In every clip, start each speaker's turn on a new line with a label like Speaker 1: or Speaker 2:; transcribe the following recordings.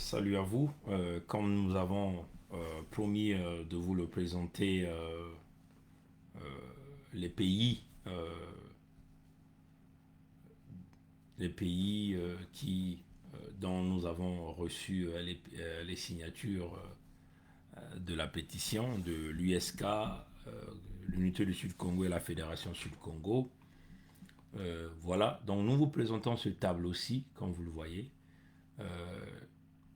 Speaker 1: Salut à vous. Comme nous avons promis de vous le présenter, les pays, les pays dont nous avons reçu les signatures de la pétition de l'USK, l'Unité du Sud-Congo et la Fédération Sud-Congo. Voilà, donc nous vous présentons ce tableau-ci, comme vous le voyez.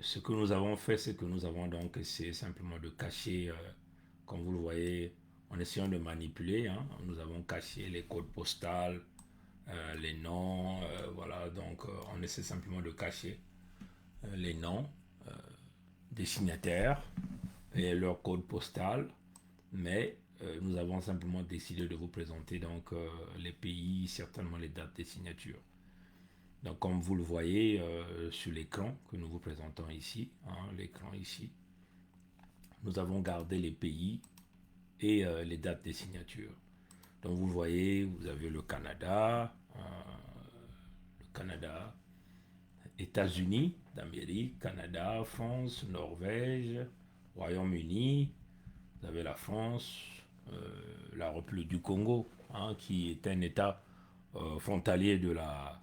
Speaker 1: Ce que nous avons fait, c'est que nous avons donc essayé simplement de cacher, comme vous le voyez, en essayant de manipuler, hein, nous avons caché les codes postaux, les noms, voilà, donc on essaie simplement de cacher les noms des signataires et leur code postal, mais nous avons simplement décidé de vous présenter donc les pays, certainement les dates des signatures. Donc comme vous le voyez sur l'écran que nous vous présentons ici, hein, l'écran ici, nous avons gardé les pays et les dates des signatures. Donc vous le voyez, vous avez le Canada, États-Unis d'Amérique, Canada, France, Norvège, Royaume-Uni, vous avez la France, la République du Congo, hein, qui est un État frontalier de la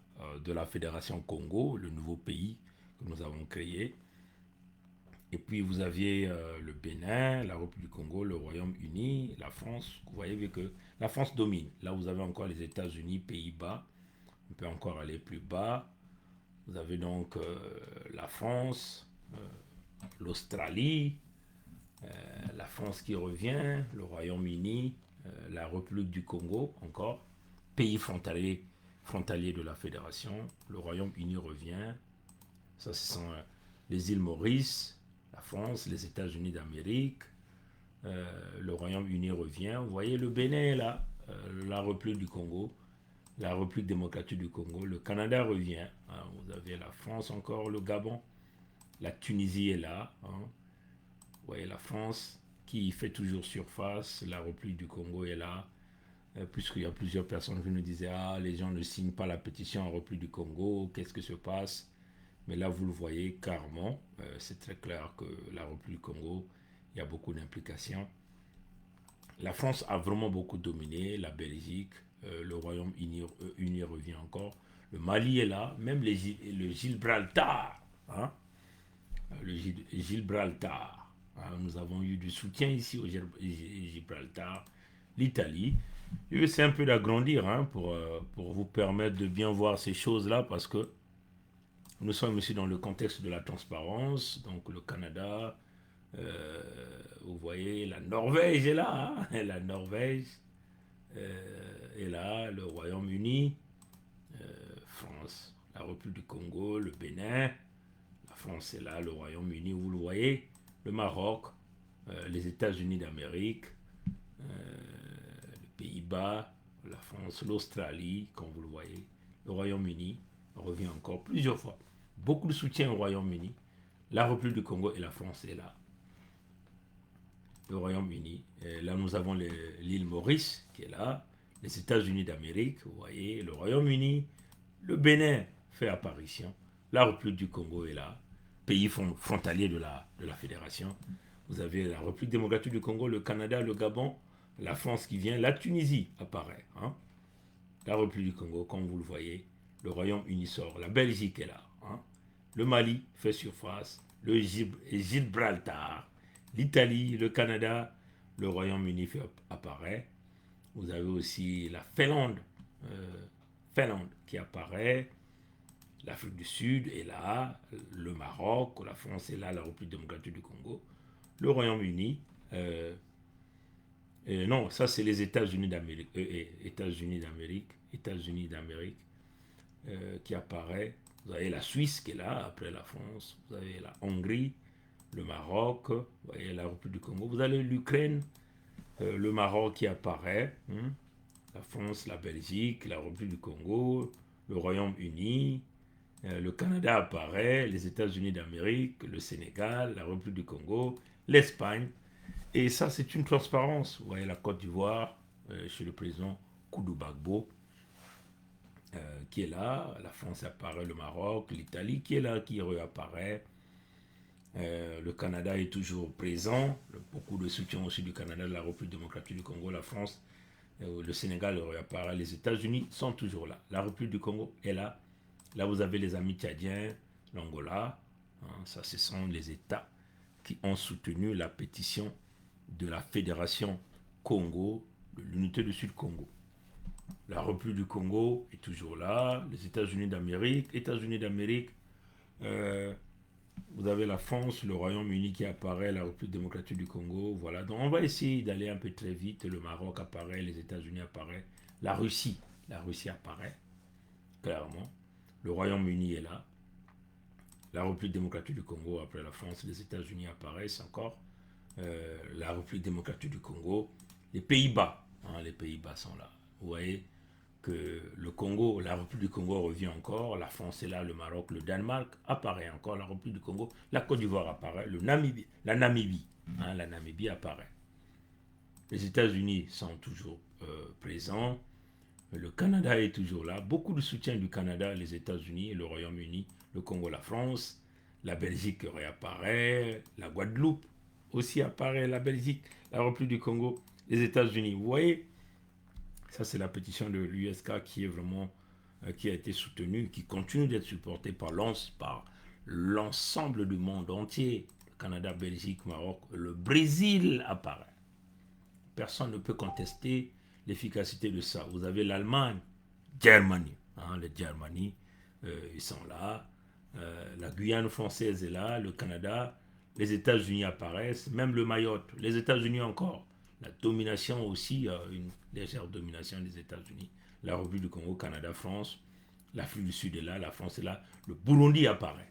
Speaker 1: Fédération Congo, le nouveau pays que nous avons créé. Et puis vous aviez le Bénin, la République du Congo, le Royaume-Uni, la France. Vous voyez que la France domine. Là, vous avez encore les États-Unis, Pays-Bas. On peut encore aller plus bas. Vous avez donc la France, l'Australie, la France qui revient, le Royaume-Uni, la République du Congo encore, pays frontalier de la Fédération. Le Royaume-Uni revient. Ça, ce sont les îles Maurice, la France, les États-Unis d'Amérique, le Royaume-Uni revient. Vous voyez le Bénin là, la République du Congo, la République démocratique du Congo, le Canada revient. Hein, vous avez la France encore, le Gabon, la Tunisie est là. Hein, vous voyez la France qui fait toujours surface, la République du Congo est là. Puisqu'il y a plusieurs personnes qui nous disaient ah, les gens ne signent pas la pétition en République du Congo, qu'est-ce que se passe? Mais là, vous le voyez carrément, c'est très clair que la République du Congo, il y a beaucoup d'implications. La France a vraiment beaucoup dominé, la Belgique, le Royaume-Uni revient encore, le Mali est là, même le Gibraltar, hein, le Gibraltar. Hein, nous avons eu du soutien ici au Gibraltar, l'Italie. Je vais essayer un peu d'agrandir hein, pour vous permettre de bien voir ces choses-là parce que nous sommes ici dans le contexte de la transparence, donc le Canada, euh, vous voyez, la Norvège est là, hein, la Norvège est là, le Royaume-Uni, France, la République du Congo, le Bénin, la France est là, le Royaume-Uni, vous le voyez, le Maroc, les États-Unis d'Amérique, les Pays-Bas, la France, l'Australie, comme vous le voyez, le Royaume-Uni revient encore plusieurs fois. Beaucoup de soutien au Royaume-Uni. La République du Congo et la France est là. Le Royaume-Uni. Là, nous avons l'île Maurice qui est là. Les États-Unis d'Amérique, vous voyez. Le Royaume-Uni. Le Bénin fait apparition. La République du Congo est là. Pays frontalier de la Fédération. Vous avez la République démocratique du Congo, le Canada, le Gabon, la France qui vient. La Tunisie apparaît. Hein. La République du Congo, comme vous le voyez. Le Royaume-Uni sort. La Belgique est là. Hein. Le Mali fait surface. Le Gibraltar. L'Italie, le Canada, le Royaume-Uni fait apparaît. Vous avez aussi la Finlande qui apparaît. L'Afrique du Sud est là. Le Maroc, la France est là. La République démocratique du Congo. Le Royaume-Uni. Non, ça c'est les États-Unis d'Amérique. États-Unis d'Amérique. États-Unis d'Amérique qui apparaît. Vous avez la Suisse qui est là, après la France. Vous avez la Hongrie, le Maroc, vous voyez la République du Congo. Vous avez l'Ukraine, le Maroc qui apparaît. Hein, la France, la Belgique, la République du Congo, le Royaume-Uni, le Canada apparaît, les États-Unis d'Amérique, le Sénégal, la République du Congo, l'Espagne. Et ça, c'est une transparence. Vous voyez la Côte d'Ivoire, chez le président Koudou Bagbo, qui est là. La France apparaît, le Maroc, l'Italie qui est là, qui réapparaît. Le Canada est toujours présent. Beaucoup de soutien aussi du Canada, de la République démocratique du Congo, la France, le Sénégal réapparaît. Les États-Unis sont toujours là. La République du Congo est là. Là, vous avez les amis tchadiens, l'Angola. Ça, ce sont les États qui ont soutenu la pétition de la Fédération Congo, de l'unité du Sud-Congo. La République du Congo est toujours là. Les États-Unis d'Amérique, euh, vous avez la France, le Royaume-Uni qui apparaît, la République démocratique du Congo, voilà. Donc on va essayer d'aller un peu très vite. Le Maroc apparaît, les États-Unis apparaissent, la Russie apparaît, clairement. Le Royaume-Uni est là. La République démocratique du Congo, après la France, les États-Unis apparaissent encore. La République démocratique du Congo, les Pays-Bas, les Pays-Bas sont là. Vous voyez que le Congo, la République du Congo revient encore, la France est là, le Maroc, le Danemark apparaît encore, la République du Congo, la Côte d'Ivoire apparaît, la Namibie, la Namibie apparaît. Les États-Unis sont toujours présents, le Canada est toujours là, beaucoup de soutien du Canada, les États-Unis, le Royaume-Uni, le Congo, la France, la Belgique réapparaît, la Guadeloupe aussi apparaît, la Belgique, la République du Congo, les États-Unis. Vous voyez, ça c'est la pétition de l'USK qui est vraiment qui a été soutenue, qui continue d'être supportée par l'ensemble du monde entier. Le Canada, Belgique, Maroc, le Brésil apparaît. Personne ne peut contester l'efficacité de ça. Vous avez l'Allemagne, Germany, les Germany, ils sont là. La Guyane française est là, le Canada, les États-Unis apparaissent, même le Mayotte, les États-Unis encore. La domination aussi, une légère domination des États-Unis. La République du Congo, Canada, France, l'Afrique du Sud est là, la France est là, le Burundi apparaît.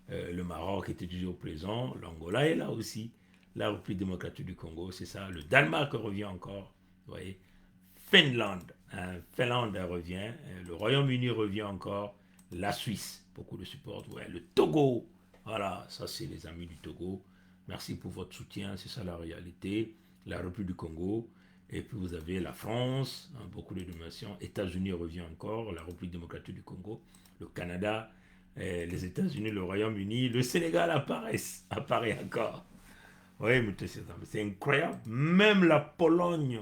Speaker 1: Le Maroc était toujours présent, l'Angola est là aussi, la République démocratique du Congo, c'est ça, le Danemark revient encore, vous voyez, Finlande, Finlande revient, le Royaume-Uni revient encore, la Suisse, beaucoup de support, ouais, le Togo, voilà, ça c'est les amis du Togo, merci pour votre soutien, c'est ça la réalité, la République du Congo, et puis vous avez la France, beaucoup de dominations, États-Unis revient encore, la République démocratique du Congo, le Canada, les États-Unis, le Royaume-Uni, le Sénégal apparaît encore. Oui, c'est incroyable. Même la Pologne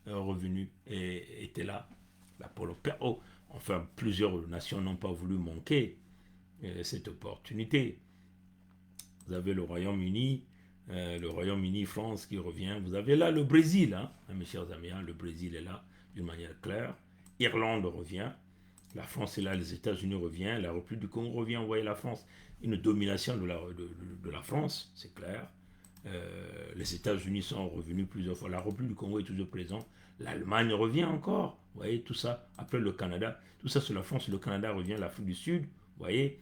Speaker 1: est revenue et était là. La Pologne, enfin, plusieurs nations n'ont pas voulu manquer cette opportunité. Vous avez le Royaume-Uni, France qui revient. Vous avez là le Brésil, mes chers amis, le Brésil est là d'une manière claire. Irlande revient. La France est là, les États-Unis reviennent, la République du Congo revient, vous voyez la France, une domination de la France, c'est clair. Les États-Unis sont revenus plusieurs fois, la République du Congo est toujours présente, l'Allemagne revient encore, vous voyez tout ça, après le Canada, tout ça c'est la France, le Canada revient, l'Afrique du Sud, vous voyez,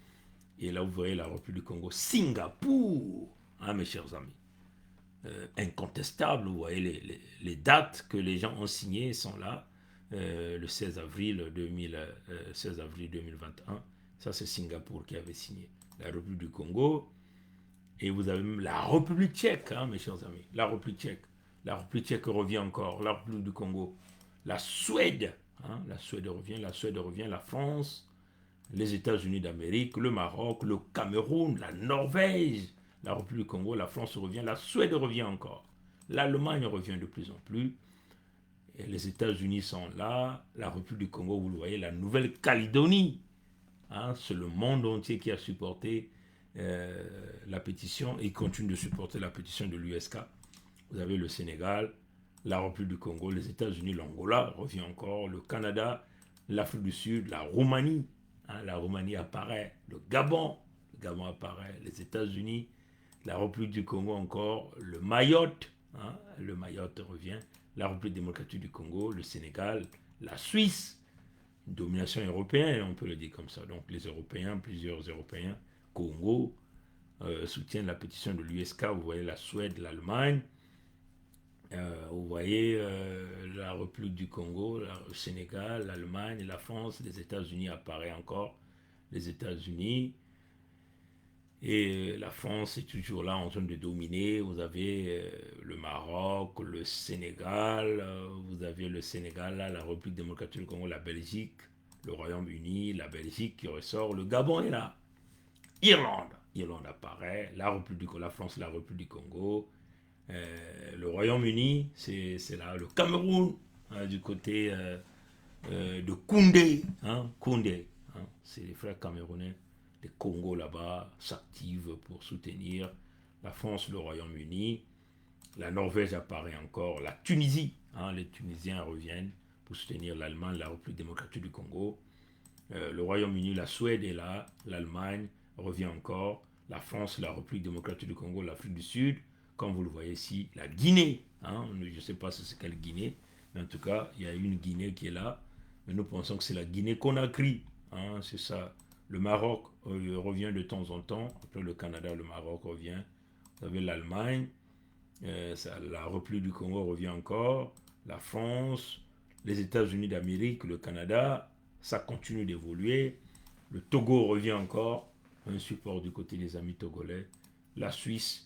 Speaker 1: et là vous voyez la République du Congo, Singapour, mes chers amis. Incontestable, vous voyez les dates que les gens ont signées sont là. Le 16 avril 2021. Ça, c'est Singapour qui avait signé. La République du Congo. Et vous avez même la République tchèque, mes chers amis. La République tchèque. La République tchèque revient encore. La République du Congo. La Suède. La Suède revient. La France. Les États-Unis d'Amérique. Le Maroc. Le Cameroun. La Norvège. La République du Congo. La France revient. La Suède revient encore. L'Allemagne revient de plus en plus. Et les États-Unis sont là, la République du Congo, vous le voyez, la Nouvelle-Calédonie. C'est le monde entier qui a supporté la pétition et continue de supporter la pétition de l'USK. Vous avez le Sénégal, la République du Congo, les États-Unis, l'Angola revient encore, le Canada, l'Afrique du Sud, la Roumanie. La Roumanie apparaît, le Gabon apparaît, les États-Unis, la République du Congo encore, le Mayotte revient, la République démocratique du Congo, le Sénégal, la Suisse, une domination européenne, on peut le dire comme ça. Donc les Européens, plusieurs Européens, Congo, soutiennent la pétition de l'USK. Vous voyez la Suède, l'Allemagne, vous voyez la République du Congo, le Sénégal, l'Allemagne, la France, les États-Unis apparaissent encore, les États-Unis. Et la France est toujours là en train de dominer. Vous avez le Maroc, le Sénégal, là, la République démocratique du Congo, la Belgique, le Royaume-Uni, la Belgique qui ressort, le Gabon est là. Irlande. Irlande apparaît, la France, la République du Congo. Le Royaume-Uni, c'est là le Cameroun, hein, du côté de Koundé. Hein, Koundé, hein, c'est les frères camerounais. Les Congo là-bas s'activent pour soutenir la France, le Royaume-Uni. La Norvège apparaît encore. La Tunisie, hein, les Tunisiens reviennent pour soutenir l'Allemagne, la République démocratique du Congo. Le Royaume-Uni, la Suède est là. L'Allemagne revient encore. La France, la République démocratique du Congo, l'Afrique du Sud. Comme vous le voyez ici, la Guinée. Hein, je ne sais pas si c'est quelle Guinée, mais en tout cas, il y a une Guinée qui est là. Mais nous pensons que c'est la Guinée-Conakry. Hein, c'est ça. Le Maroc revient de temps en temps. Après le Canada, le Maroc revient. Vous avez l'Allemagne. La République du Congo revient encore. La France. Les États-Unis d'Amérique, le Canada. Ça continue d'évoluer. Le Togo revient encore. Un support du côté des amis togolais. La Suisse.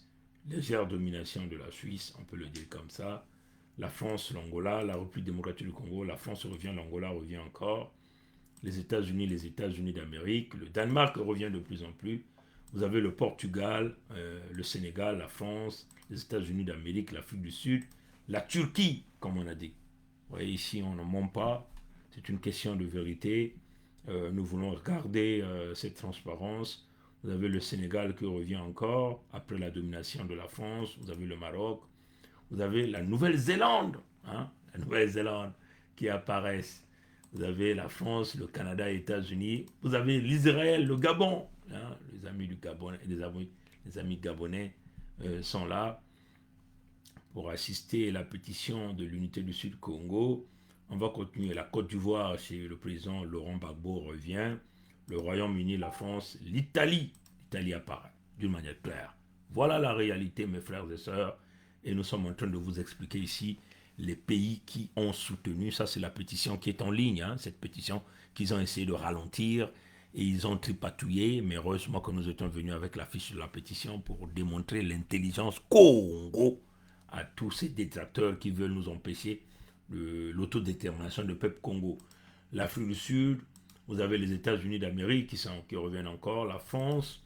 Speaker 1: Légère domination de la Suisse, on peut le dire comme ça. La France, l'Angola, la République démocratique du Congo, la France revient, l'Angola revient encore. Les États-Unis d'Amérique, le Danemark revient de plus en plus. Vous avez le Portugal, le Sénégal, la France, les États-Unis d'Amérique, l'Afrique du Sud, la Turquie, comme on a dit. Vous voyez, ici, on ne ment pas. C'est une question de vérité. Nous voulons garder cette transparence. Vous avez le Sénégal qui revient encore après la domination de la France. Vous avez le Maroc. Vous avez la Nouvelle-Zélande, hein, la Nouvelle-Zélande qui apparaissent. Vous avez la France, le Canada, les États-Unis. Vous avez l'Israël, le Gabon. Hein, les amis du Gabon, les amis gabonais sont là pour assister à la pétition de l'unité du Sud-Congo. On va continuer. La Côte d'Ivoire, chez le président Laurent Gbagbo revient. Le Royaume-Uni, la France, l'Italie. L'Italie apparaît d'une manière claire. Voilà la réalité, mes frères et sœurs. Et nous sommes en train de vous expliquer ici les pays qui ont soutenu. Ça, c'est la pétition qui est en ligne. Hein, cette pétition qu'ils ont essayé de ralentir. Et ils ont tripatouillé. Mais heureusement que nous étions venus avec la fiche de la pétition pour démontrer l'intelligence Congo à tous ces détracteurs qui veulent nous empêcher l'autodétermination du peuple Congo. L'Afrique du Sud, vous avez les États-Unis d'Amérique qui reviennent encore, la France,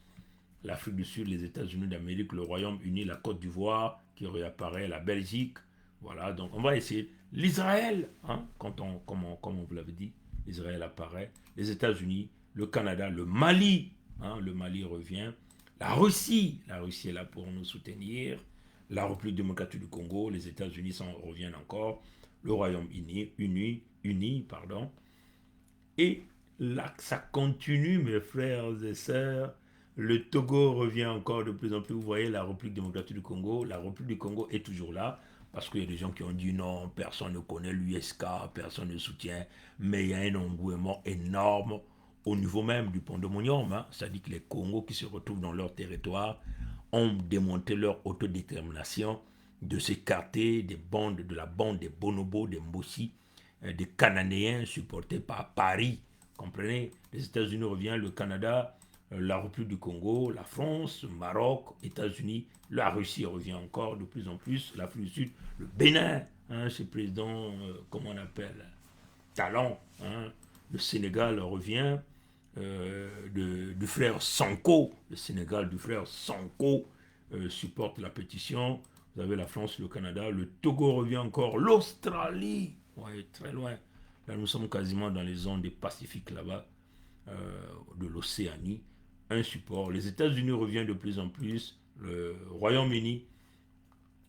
Speaker 1: l'Afrique du Sud, les États-Unis d'Amérique, le Royaume-Uni, la Côte d'Ivoire qui réapparaît, la Belgique. Voilà, donc on va essayer. L'Israël, hein, comme on vous l'avait dit, l'Israël apparaît. Les États-Unis, le Canada, le Mali, hein, le Mali revient. La Russie est là pour nous soutenir. La République démocratique du Congo, les États-Unis reviennent encore. Le Royaume-Uni, pardon. Et là, ça continue, mes frères et sœurs. Le Togo revient encore de plus en plus. Vous voyez, la République démocratique du Congo. La République du Congo est toujours là. Parce qu'il y a des gens qui ont dit non, personne ne connaît l'USK, personne ne soutient. Mais il y a un engouement énorme au niveau même du pandémonium. Hein. C'est-à-dire que les Congos qui se retrouvent dans leur territoire ont démonté leur autodétermination de s'écarter de la bande des bonobos, des Mbossi, des Cananéens supportés par Paris. Comprenez? Les États-Unis reviennent, le Canada, la République du Congo, la France, le Maroc, États-Unis, la Russie revient encore de plus en plus, l'Afrique du Sud, le Bénin, hein, ce président, comment on appelle, Talon, hein, le Sénégal revient, du frère Sanko, le Sénégal du frère Sanko supporte la pétition. Vous avez la France, le Canada, le Togo revient encore, l'Australie, ouais, très loin. Là, nous sommes quasiment dans les zones des Pacifiques là-bas, de l'Océanie. Un support. Les États-Unis reviennent de plus en plus. Le Royaume-Uni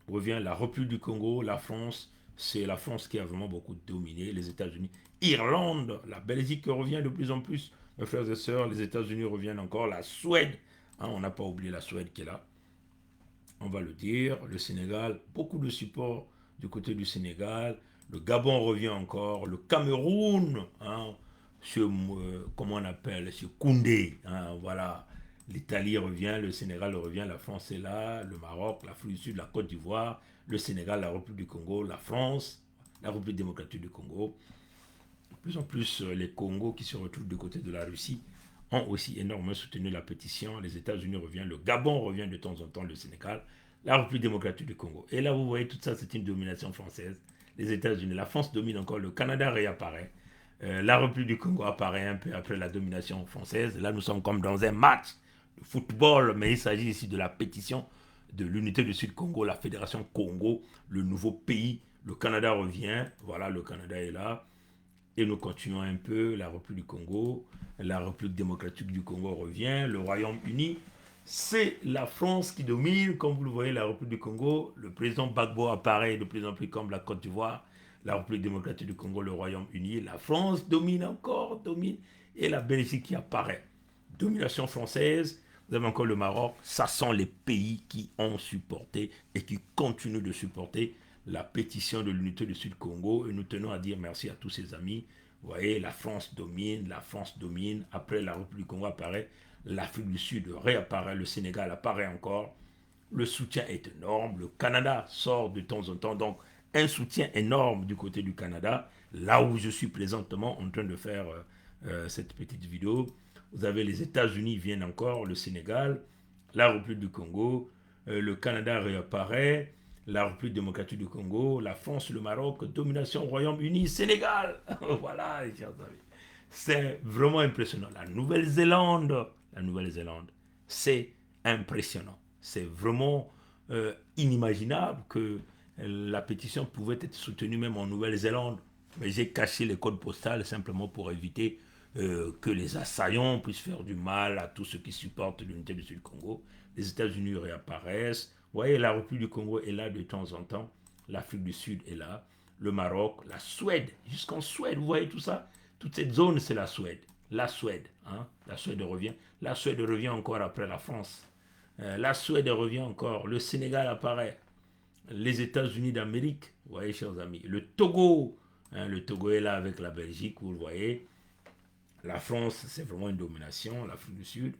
Speaker 1: revient. La République du Congo, la France. C'est la France qui a vraiment beaucoup dominé. Les États-Unis. Irlande, la Belgique revient de plus en plus. Mes frères et sœurs, les États-Unis reviennent encore. La Suède, hein, on n'a pas oublié la Suède qui est là. On va le dire. Le Sénégal, beaucoup de support du côté du Sénégal. Le Gabon revient encore. Le Cameroun, hein, comment on appelle, sur Koundé, hein, voilà. L'Italie revient, le Sénégal revient, la France est là, le Maroc, l'Afrique du Sud, la Côte d'Ivoire, le Sénégal, la République du Congo, la France, la République démocratique du Congo. De plus en plus, les Congos qui se retrouvent du côté de la Russie ont aussi énormément soutenu la pétition. Les États-Unis reviennent, le Gabon revient de temps en temps, le Sénégal, la République démocratique du Congo. Et là, vous voyez, tout ça, c'est une domination française. Les États-Unis, la France domine encore, le Canada réapparaît. La République du Congo apparaît un peu après la domination française. Là, nous sommes comme dans un match football, mais il s'agit ici de la pétition de l'unité du Sud-Congo, la Fédération Congo, le nouveau pays. Le Canada revient, voilà, le Canada est là. Et nous continuons un peu, la République du Congo, la République démocratique du Congo revient, le Royaume-Uni, c'est la France qui domine, comme vous le voyez, la République du Congo, le président Gbagbo apparaît de plus en plus comme la Côte d'Ivoire, la République démocratique du Congo, le Royaume-Uni, la France domine encore, domine, et la Belgique qui apparaît. Domination française, vous avez encore le Maroc, ça sont les pays qui ont supporté et qui continuent de supporter la pétition de l'unité du Sud-Congo et nous tenons à dire merci à tous ces amis. Vous voyez, la France domine, la France domine. Après, la République du Congo apparaît, l'Afrique du Sud réapparaît, le Sénégal apparaît encore. Le soutien est énorme. Le Canada sort de temps en temps. Donc, un soutien énorme du côté du Canada, là où je suis présentement en train de faire cette petite vidéo. Vous avez les États-Unis viennent encore, le Sénégal, la République du Congo, le Canada réapparaît, la République démocratique du Congo, la France, le Maroc, domination Royaume-Uni, Sénégal. Voilà, les chers amis. C'est vraiment impressionnant. La Nouvelle-Zélande, c'est impressionnant. C'est vraiment inimaginable que la pétition pouvait être soutenue même en Nouvelle-Zélande. Mais j'ai caché les codes postaux simplement pour éviter que les assaillants puissent faire du mal à tous ceux qui supportent l'unité du Sud-Congo. Les États-Unis réapparaissent. Vous voyez, la République du Congo est là de temps en temps. L'Afrique du Sud est là. Le Maroc, la Suède, jusqu'en Suède, vous voyez tout ça. Toute cette zone, c'est la Suède. La Suède, hein? La Suède revient. La Suède revient encore après la France. La Suède revient encore. Le Sénégal apparaît. Les États-Unis d'Amérique, vous voyez, chers amis. Le Togo, hein, le Togo est là avec la Belgique, vous le voyez. La France, c'est vraiment une domination. L'Afrique du Sud.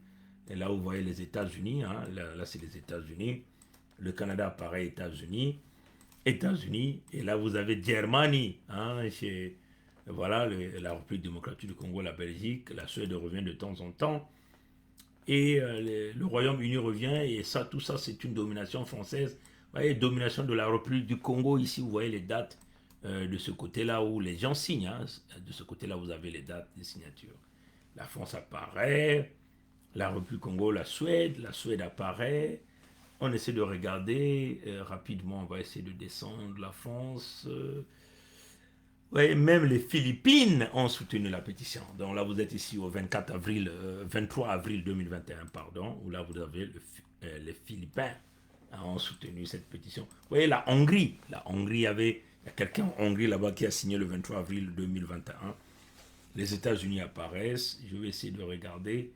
Speaker 1: Et là, vous voyez les États-Unis. Hein, là c'est les États-Unis. Le Canada apparaît États-Unis. États-Unis. Et là, vous avez Germanie. Hein, voilà, la République démocratique du Congo, la Belgique. La Suède revient de temps en temps. Et le Royaume-Uni revient. Et ça, tout ça, c'est une domination française. Vous voyez, domination de la République du Congo. Ici, vous voyez les dates de ce côté-là où les gens signent. Hein. De ce côté-là, vous avez les dates des signatures. La France apparaît. La République du Congo, la Suède apparaît. On essaie de regarder rapidement, on va essayer de descendre la France. Ouais, même les Philippines ont soutenu la pétition. Donc là, vous êtes ici au 24 avril, 23 avril 2021, pardon, où là, vous avez les Philippins ont soutenu cette pétition. Vous voyez, la Hongrie avait, il y a quelqu'un en Hongrie là-bas qui a signé le 23 avril 2021. Les États-Unis apparaissent. Je vais essayer de regarder.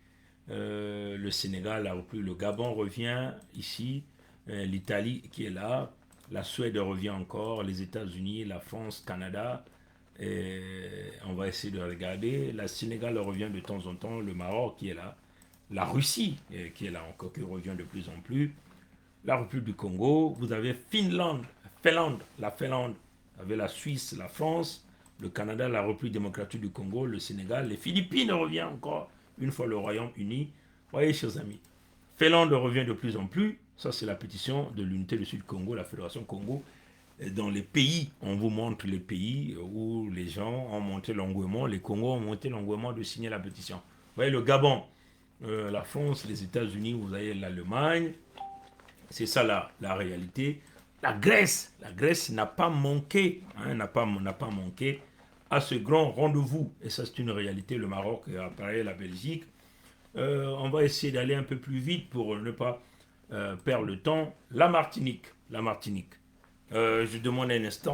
Speaker 1: Le Sénégal a repris, le Gabon revient ici, l'Italie qui est là, la Suède revient encore, les États-Unis, la France, Canada. Et on va essayer de regarder. La Sénégal revient de temps en temps, le Maroc qui est là, la Russie qui est là encore, qui revient de plus en plus, la République du Congo, vous avez la Finlande, vous avez la Suisse, la France, le Canada, la République démocratique du Congo, le Sénégal, les Philippines revient encore, une fois le Royaume-Uni. Voyez, chers amis, Finlande revient de plus en plus. Ça, c'est la pétition de l'unité du Sud-Congo, la Fédération Congo. Dans les pays, on vous montre les pays où les gens ont monté l'engouement, les Congos ont monté l'engouement de signer la pétition. Vous voyez, le Gabon, la France, les États-Unis, vous avez l'Allemagne. C'est ça la réalité. La Grèce n'a pas manqué, hein, n'a pas manqué à ce grand rendez-vous. Et ça, c'est une réalité. Le Maroc, pareil, la Belgique. On va essayer d'aller un peu plus vite pour ne pas perdre le temps. La Martinique. Je demande un instant.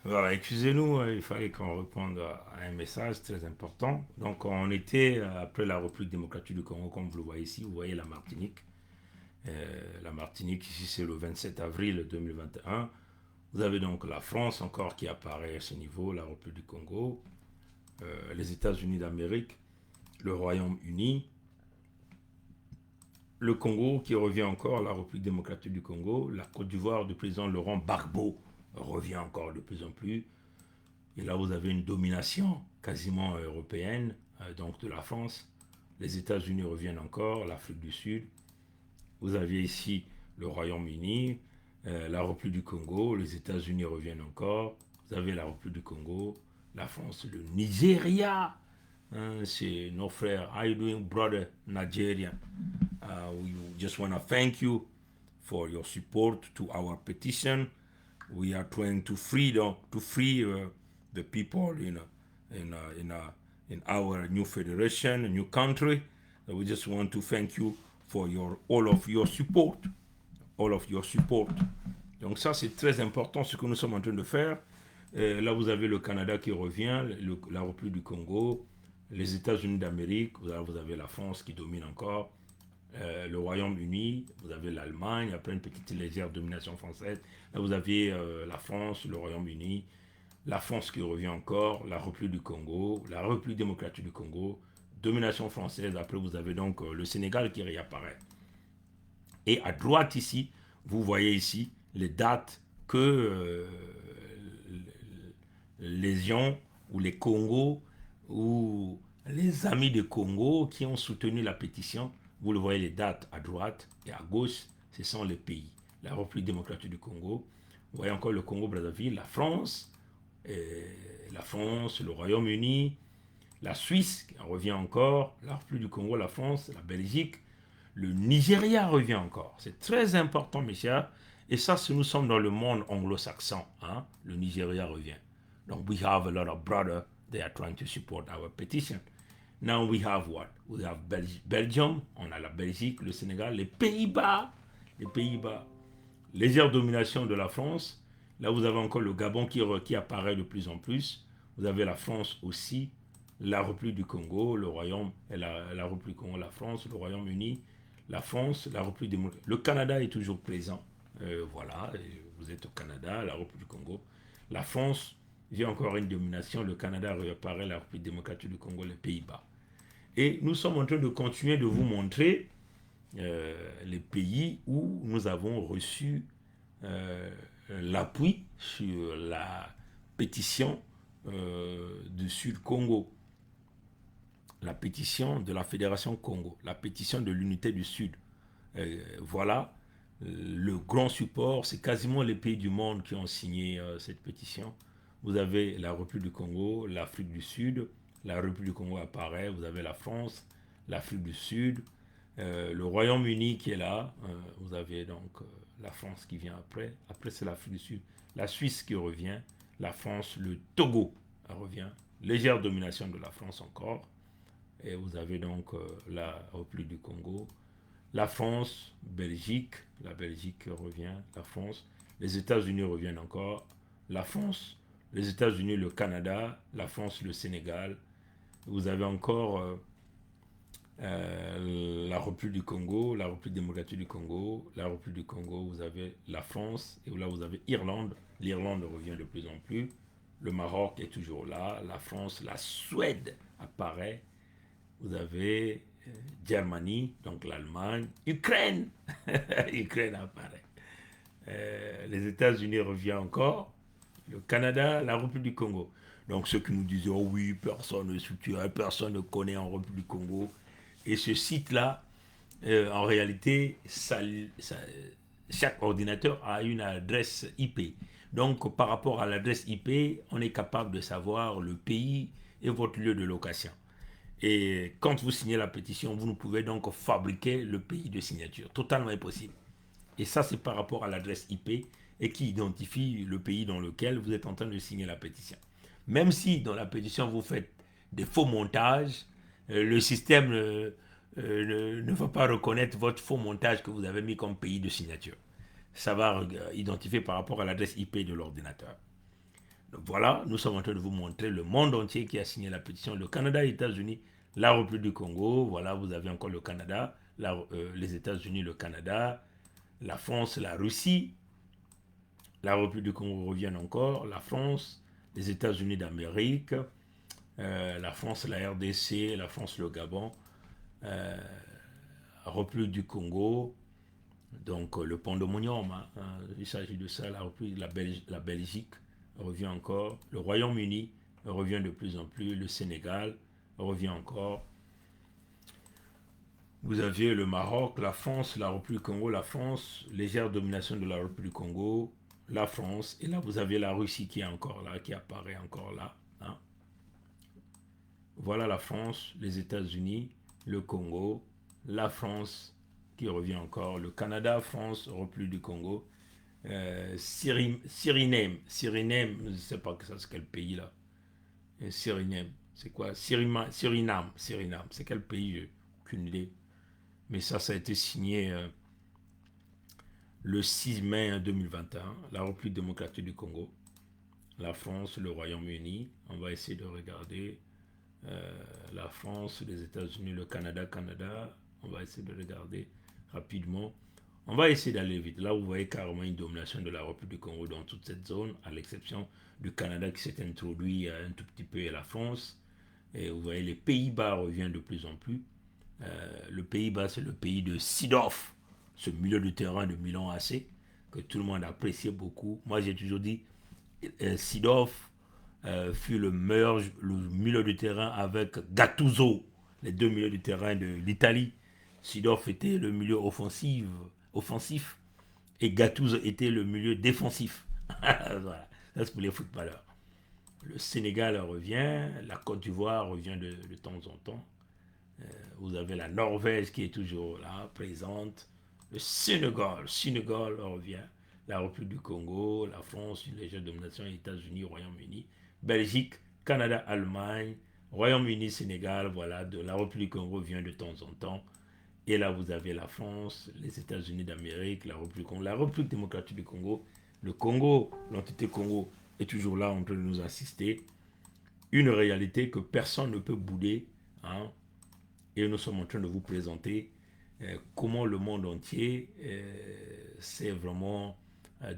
Speaker 1: Voilà, excusez-nous, il fallait qu'on réponde à un message très important. Donc, on était après la République démocratique du Congo, comme vous le voyez ici, vous voyez la Martinique. La Martinique, ici, c'est le 27 avril 2021. Vous avez donc la France encore qui apparaît à ce niveau, la République du Congo, les États-Unis d'Amérique, le Royaume-Uni, le Congo qui revient encore, la République démocratique du Congo, la Côte d'Ivoire du président Laurent Gbagbo revient encore de plus en plus. Et là, vous avez une domination quasiment européenne, donc de la France. Les États-Unis reviennent encore, l'Afrique du Sud. Vous aviez ici le Royaume-Uni, la République du Congo, les États-Unis reviennent encore. Vous avez la République du Congo, la France, le Nigeria. Hein, c'est nos frères. How you doing, brother Nigeria? We just want to thank you for your support to our petition. We are trying to free the people in our new federation, a new country. We just want to thank you for all of your support, all of your support. Donc ça c'est très important ce que nous sommes en train de faire. Là vous avez le Canada qui revient, la République du Congo, les États-Unis d'Amérique, vous avez la France qui domine encore. Le Royaume-Uni, vous avez l'Allemagne, après une petite légère domination française. Là, vous avez la France, le Royaume-Uni, la France qui revient encore, la République du Congo, la République démocratique du Congo, domination française. Après, vous avez donc le Sénégal qui réapparaît. Et à droite ici, vous voyez ici les dates que les gens ou les Congos ou les amis de Congo qui ont soutenu la pétition. Vous le voyez, les dates à droite et à gauche, ce sont les pays. La République démocratique du Congo, vous voyez encore le Congo-Brazzaville, la France, le Royaume-Uni, la Suisse, qui revient encore, la République du Congo, la France, la Belgique, le Nigeria revient encore. C'est très important, mes chers. Et ça, si nous sommes dans le monde anglo-saxon, hein, le Nigeria revient. Donc, we have a lot of brothers, they are trying to support our petition. Now we have what? We have Belgium, on a la Belgique, le Sénégal, les Pays-Bas, légère domination de la France. Là, vous avez encore le Gabon qui apparaît de plus en plus. Vous avez la France aussi, la République du Congo, le Royaume, la République du Congo, la France, le Royaume-Uni, la France, la République démocratique. Le Canada est toujours présent. Voilà, vous êtes au Canada, la République du Congo. La France, il y a encore une domination. Le Canada réapparaît, la République démocratique du Congo, les Pays-Bas. Et nous sommes en train de continuer de vous montrer les pays où nous avons reçu l'appui sur la pétition du Sud-Congo, la pétition de la Fédération Congo, la pétition de l'unité du Sud. Voilà, le grand support, c'est quasiment les pays du monde qui ont signé cette pétition. Vous avez la République du Congo, l'Afrique du Sud, la République du Congo apparaît, vous avez la France, l'Afrique du Sud, le Royaume-Uni qui est là, vous avez donc la France qui vient après c'est l'Afrique du Sud, la Suisse qui revient, la France, le Togo revient, légère domination de la France encore, et vous avez donc la République du Congo, la France, Belgique, la Belgique revient, la France, les États-Unis reviennent encore, la France, les États-Unis, le Canada, la France, le Sénégal. Vous avez encore la République du Congo, la République démocratique du Congo, la République du Congo, vous avez la France, et là vous avez Irlande. L'Irlande revient de plus en plus. Le Maroc est toujours là, la France, la Suède apparaît. Vous avez Germanie, donc l'Allemagne, Ukraine, Ukraine apparaît. Les États-Unis reviennent encore, le Canada, la République du Congo. Donc ceux qui nous disaient, oh oui, personne ne structurel, personne ne connaît en République du Congo. Et ce site-là, en réalité, chaque ordinateur a une adresse IP. Donc par rapport à l'adresse IP, on est capable de savoir le pays et votre lieu de location. Et quand vous signez la pétition, vous ne pouvez donc fabriquer le pays de signature. Totalement impossible. Et ça, c'est par rapport à l'adresse IP et qui identifie le pays dans lequel vous êtes en train de signer la pétition. Même si dans la pétition, vous faites des faux montages, le système ne va pas reconnaître votre faux montage que vous avez mis comme pays de signature. Ça va identifier par rapport à l'adresse IP de l'ordinateur. Donc voilà, nous sommes en train de vous montrer le monde entier qui a signé la pétition. Le Canada, les États-Unis, la République du Congo. Voilà, vous avez encore le Canada, les États-Unis, le Canada, la France, la Russie. La République du Congo revient encore, la France, les États-Unis d'Amérique, la France, la RDC, la France, le Gabon, la République du Congo, donc le Pandemonium, il s'agit de ça, la République, la Belgique revient encore, le Royaume-Uni revient de plus en plus, le Sénégal revient encore. Vous aviez le Maroc, la France, la République du Congo, la France, légère domination de la République du Congo, la France, et là vous avez la Russie qui est encore là, qui apparaît encore là. Hein. Voilà la France, les États-Unis, le Congo, la France qui revient encore, le Canada, France, République du Congo, Suriname, je ne sais pas que ça c'est quel pays là. Suriname, c'est quoi? Suriname, c'est quel pays? J'ai aucune idée. Mais ça a été signé le 6 mai 2021, la République démocratique du Congo, la France, le Royaume-Uni. On va essayer de regarder la France, les États-Unis, le Canada. On va essayer de regarder rapidement. On va essayer d'aller vite. Là, vous voyez carrément une domination de la République du Congo dans toute cette zone, à l'exception du Canada qui s'est introduit un tout petit peu et la France. Et vous voyez, les Pays-Bas reviennent de plus en plus. Le Pays-Bas, c'est le pays de Seedorf, ce milieu de terrain de Milan AC, que tout le monde appréciait beaucoup. Moi, j'ai toujours dit, Seedorf fut le milieu de terrain avec Gattuso, les deux milieux de terrain de l'Italie. Seedorf était le milieu offensif et Gattuso était le milieu défensif. Voilà, ça c'est pour les footballeurs. Le Sénégal revient, la Côte d'Ivoire revient de temps en temps. Vous avez la Norvège qui est toujours là, présente. Le Sénégal revient. La République du Congo, la France, une légère domination, les États-Unis, Royaume-Uni, Belgique, Canada, Allemagne, Royaume-Uni, Sénégal, voilà, de la République du Congo vient de temps en temps. Et là, vous avez la France, les États-Unis d'Amérique, la République du Congo, la République démocratique du Congo, le Congo, l'entité Congo est toujours là en train de nous assister. Une réalité que personne ne peut bouder, hein. Et nous sommes en train de vous présenter comment le monde entier s'est vraiment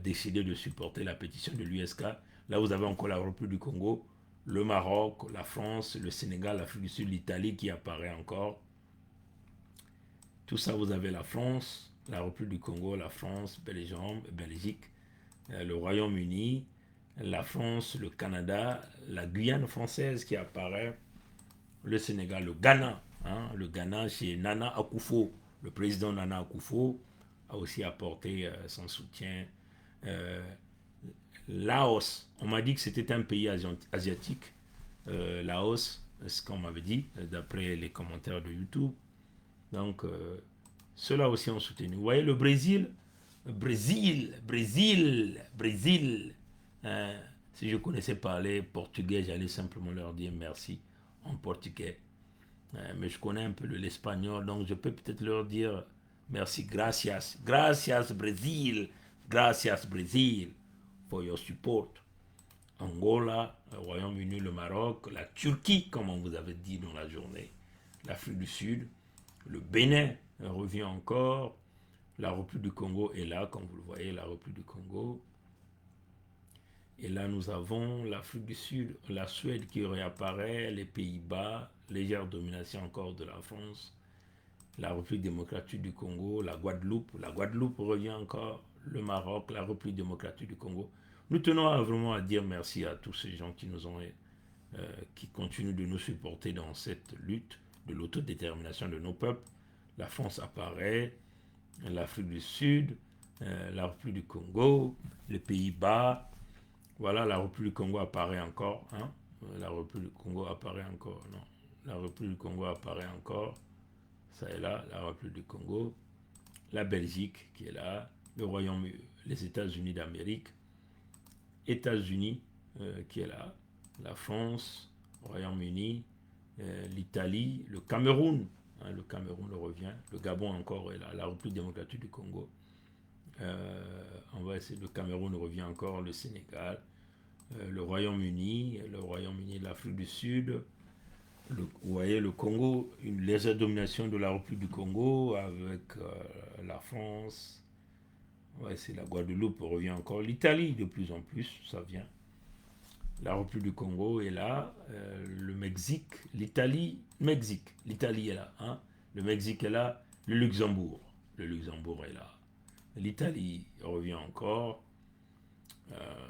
Speaker 1: décidé de supporter la pétition de l'USK. Là, vous avez encore la République du Congo, le Maroc, la France, le Sénégal, l'Afrique du Sud, l'Italie qui apparaît encore. Tout ça, vous avez la France, la République du Congo, la France, Belgique, le Royaume-Uni, la France, le Canada, la Guyane française qui apparaît, le Sénégal, le Ghana. Hein, le Ghana, chez Nana Akufo, le président Nana Akufo a aussi apporté son soutien. Laos, on m'a dit que c'était un pays asiatique. Laos, c'est ce qu'on m'avait dit, d'après les commentaires de YouTube. Donc, ceux-là aussi ont soutenu. Vous voyez, le Brésil. Si je connaissais parler portugais, j'allais simplement leur dire merci en portugais. Mais je connais un peu l'espagnol, donc je peux peut-être leur dire merci, gracias Brésil, for your support. Angola, le Royaume-Uni, le Maroc, la Turquie, comme on vous avait dit dans la journée, l'Afrique du Sud, le Bénin revient encore, la République du Congo est là, comme vous le voyez, la République du Congo. Et là, nous avons l'Afrique du Sud, la Suède qui réapparaît, les Pays-Bas, légère domination encore de la France, la République démocratique du Congo, la Guadeloupe revient encore, le Maroc, la République démocratique du Congo. Nous tenons vraiment à dire merci à tous ces gens qui continuent de nous supporter dans cette lutte de l'autodétermination de nos peuples. La France apparaît, l'Afrique du Sud, la République du Congo, les Pays-Bas. Voilà, la République du Congo apparaît encore. Hein? La République du Congo apparaît encore. Non, la République du Congo apparaît encore. Ça est là, la République du Congo. La Belgique qui est là. Le Royaume-Uni, les États-Unis d'Amérique. États-Unis qui est là. La France, Royaume-Uni, l'Italie, le Cameroun. Hein, le Cameroun revient. Le Gabon encore est là. La République démocratique du Congo. On va essayer, le Cameroun revient encore. Le Sénégal. le Royaume-Uni de l'Afrique du Sud, vous voyez le Congo, une légère domination de la République du Congo avec la France. Ouais, c'est la Guadeloupe, revient encore. L'Italie, de plus en plus, ça vient. La République du Congo est là. Le Mexique, l'Italie est là. Hein. Le Mexique est là. Le Luxembourg est là. L'Italie revient encore.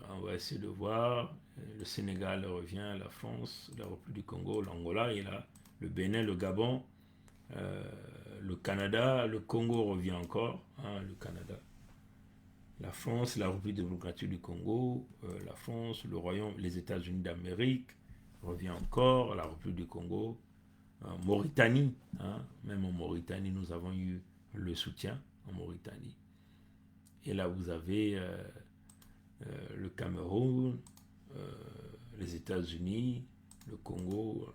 Speaker 1: On va essayer de voir. Le Sénégal revient, la France, la République du Congo, l'Angola est là. Le Bénin, le Gabon, euh, le Canada, le Congo revient encore. Hein, le Canada. La France, la République démocratique du Congo, la France, le Royaume, les États-Unis d'Amérique, revient encore, la République du Congo, Mauritanie, hein, même en Mauritanie, nous avons eu le soutien en Mauritanie. Et là, vous avez le Cameroun, les États-Unis, le Congo,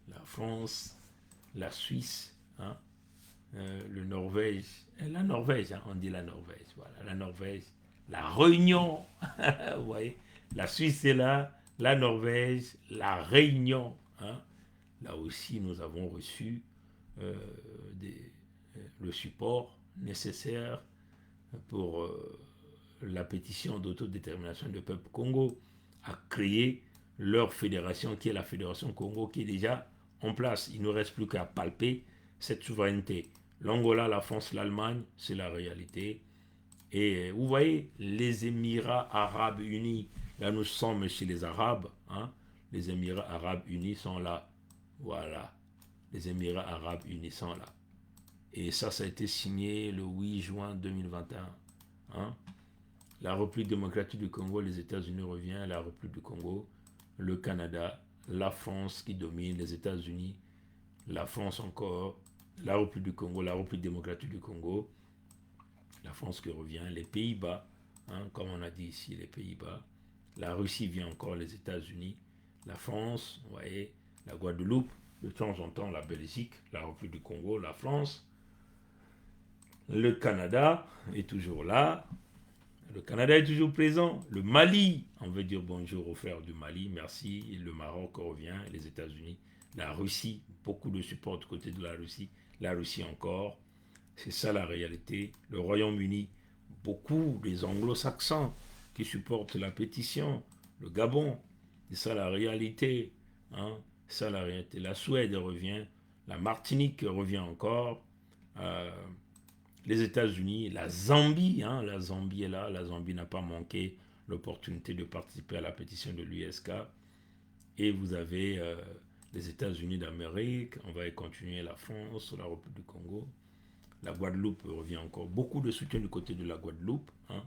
Speaker 1: la France, la Suisse, hein, le Norvège, la Norvège, hein, on dit la Norvège, voilà, la Norvège, la Réunion, vous voyez, la Suisse est là, la Norvège, la Réunion, hein, là aussi nous avons reçu euh, des, le support nécessaire pour la pétition d'autodétermination du peuple Congo à créer leur fédération qui est la Fédération Congo qui est déjà en place. Il ne reste plus qu'à palper cette souveraineté. L'Angola, la France, l'Allemagne, c'est la réalité. Et vous voyez, les Émirats Arabes Unis, là nous sommes chez les Arabes, hein, les Émirats Arabes Unis sont là. Voilà, les Émirats Arabes Unis sont là. Et ça a été signé le 8 juin 2021. Hein. La République démocratique du Congo, les États-Unis reviennent, la République du Congo, le Canada, la France qui domine, les États-Unis, la France encore, la République du Congo, la République démocratique du Congo, la France qui revient, les Pays-Bas, hein, comme on a dit ici, les Pays-Bas, la Russie vient encore, les États-Unis, la France, vous voyez, la Guadeloupe, de temps en temps la Belgique, la République du Congo, la France, le Canada est toujours là, le Canada est toujours présent. Le Mali, on veut dire bonjour aux frères du Mali, merci. Le Maroc revient, les États-Unis, la Russie, beaucoup de support du côté de la Russie encore. C'est ça la réalité. Le Royaume-Uni, beaucoup des anglo-saxons qui supportent la pétition. Le Gabon, c'est ça la réalité. Hein? C'est ça la réalité. La Suède revient, la Martinique revient encore. Euh, les États-Unis, la Zambie, hein, la Zambie est là, la Zambie n'a pas manqué l'opportunité de participer à la pétition de l'USK. Et vous avez les États-Unis d'Amérique, on va y continuer la France, la République du Congo. La Guadeloupe revient encore. Beaucoup de soutien du côté de la Guadeloupe. Hein.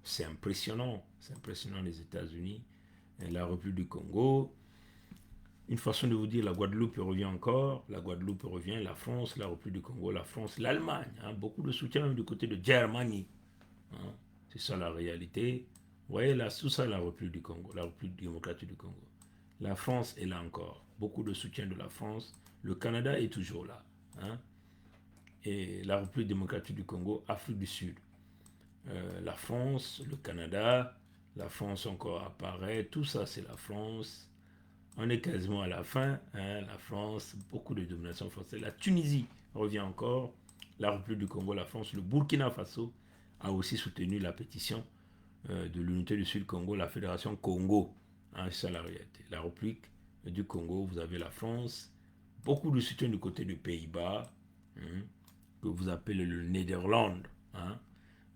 Speaker 1: C'est impressionnant les États-Unis. La République du Congo, une façon de vous dire, la Guadeloupe revient encore, la Guadeloupe revient, la France, la République du Congo, la France, l'Allemagne, hein, beaucoup de soutien même du côté de Germany. Hein, c'est ça la réalité. Vous voyez là, tout ça la République du Congo, la République démocratique du Congo. La France est là encore, beaucoup de soutien de la France. Le Canada est toujours là. Hein, et la République démocratique du Congo, Afrique du Sud. La France, le Canada, la France encore apparaît, tout ça c'est la France. On est quasiment à la fin, hein, la France, beaucoup de domination française. La Tunisie revient encore, la République du Congo, la France, le Burkina Faso a aussi soutenu la pétition de l'unité du Sud-Congo, la Fédération Congo. Hein, c'est ça la réalité. La République du Congo, vous avez la France, beaucoup de soutien du côté des Pays-Bas, hein, que vous appelez le Néderlande, hein,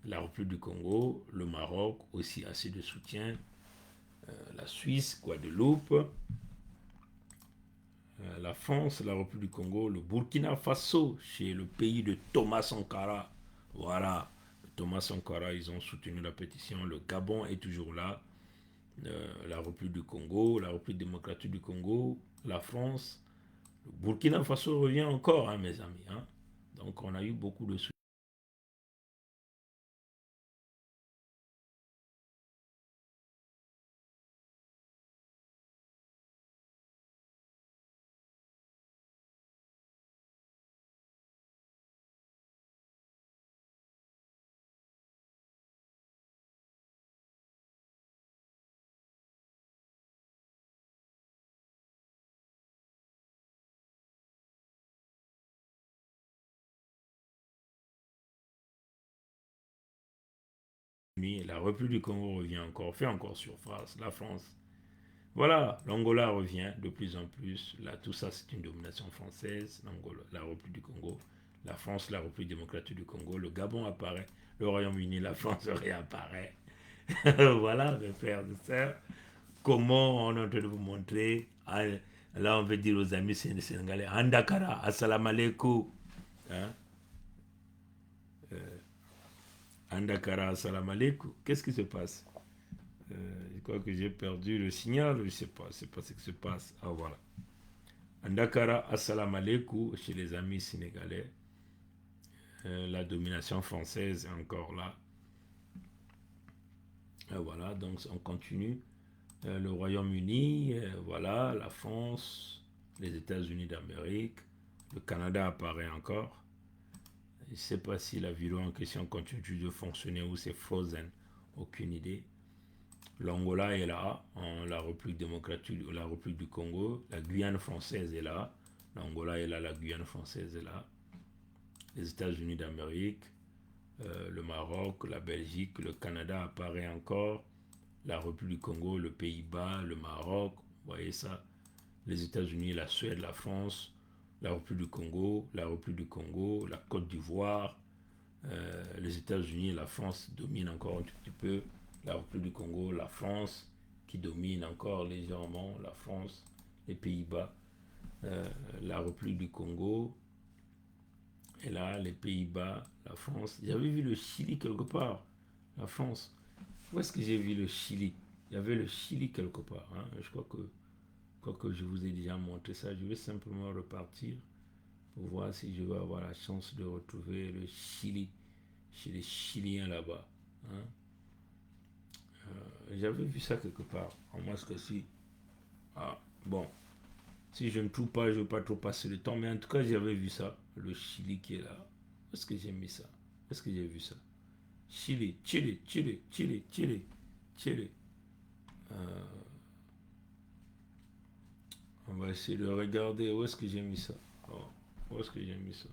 Speaker 1: la République du Congo, le Maroc, aussi assez de soutien, la Suisse, Guadeloupe, la France, la République du Congo, le Burkina Faso, chez le pays de Thomas Sankara. Voilà, Thomas Sankara, ils ont soutenu la pétition. Le Gabon est toujours là. La République du Congo, la République démocratique du Congo, la France. Le Burkina Faso revient encore, hein, mes amis. Hein. Donc, on a eu beaucoup de soutien. La République du Congo revient encore, fait encore surface. La France. Voilà, l'Angola revient de plus en plus. Là, tout ça, c'est une domination française. L'Angola, la République du Congo, la France, la République démocratique du Congo, le Gabon apparaît, le Royaume-Uni, la France réapparaît. Voilà, mes frères et sœurs, comment on est en train de vous montrer. Là, on veut dire aux amis sénégalais, Andakara, assalamu alaikum. Hein? Andakara, assalamu alaikum. Qu'est-ce qui se passe? Je crois que j'ai perdu le signal, je ne sais pas, c'est pas ce qui se passe. Ah voilà. Andakara, assalamu alaikum chez les amis sénégalais. La domination française est encore là. Voilà, donc on continue. Le Royaume-Uni, voilà, la France, les États-Unis d'Amérique, le Canada apparaît encore. Je ne sais pas si la vidéo en question continue de fonctionner ou c'est frozen, aucune idée. L'Angola est là, la République démocratique, la République du Congo, la Guyane française est là, l'Angola est là, la Guyane française est là, les États-Unis d'Amérique, le Maroc, la Belgique, le Canada apparaît encore, la République du Congo, le Pays-Bas, le Maroc, vous voyez ça, les États-Unis, la Suède, la France, la République du Congo, la Côte d'Ivoire, les États-Unis, la France domine encore un tout petit peu, la République du Congo, la France qui domine encore légèrement, la France, les Pays-Bas, la République du Congo, et là, les Pays-Bas, la France. J'avais vu le Chili quelque part, la France. Où est-ce que j'ai vu le Chili? Il y avait le Chili quelque part. Hein. Je crois que je vous ai déjà montré ça. Je vais simplement repartir pour voir si je vais avoir la chance de retrouver le Chili chez les Chiliens là-bas. Hein. J'avais vu ça quelque part. En moins que si. Ah, bon. Si je ne trouve pas, je ne vais pas trop passer le temps. Mais en tout cas, j'avais vu ça. Le Chili qui est là. Où est-ce que j'ai mis ça? Où est-ce que j'ai vu ça? Chili, Chili, Chili, Chili, Chili, Chili. On va essayer de regarder où est-ce que j'ai mis ça. Oh, où est-ce que j'ai mis ça?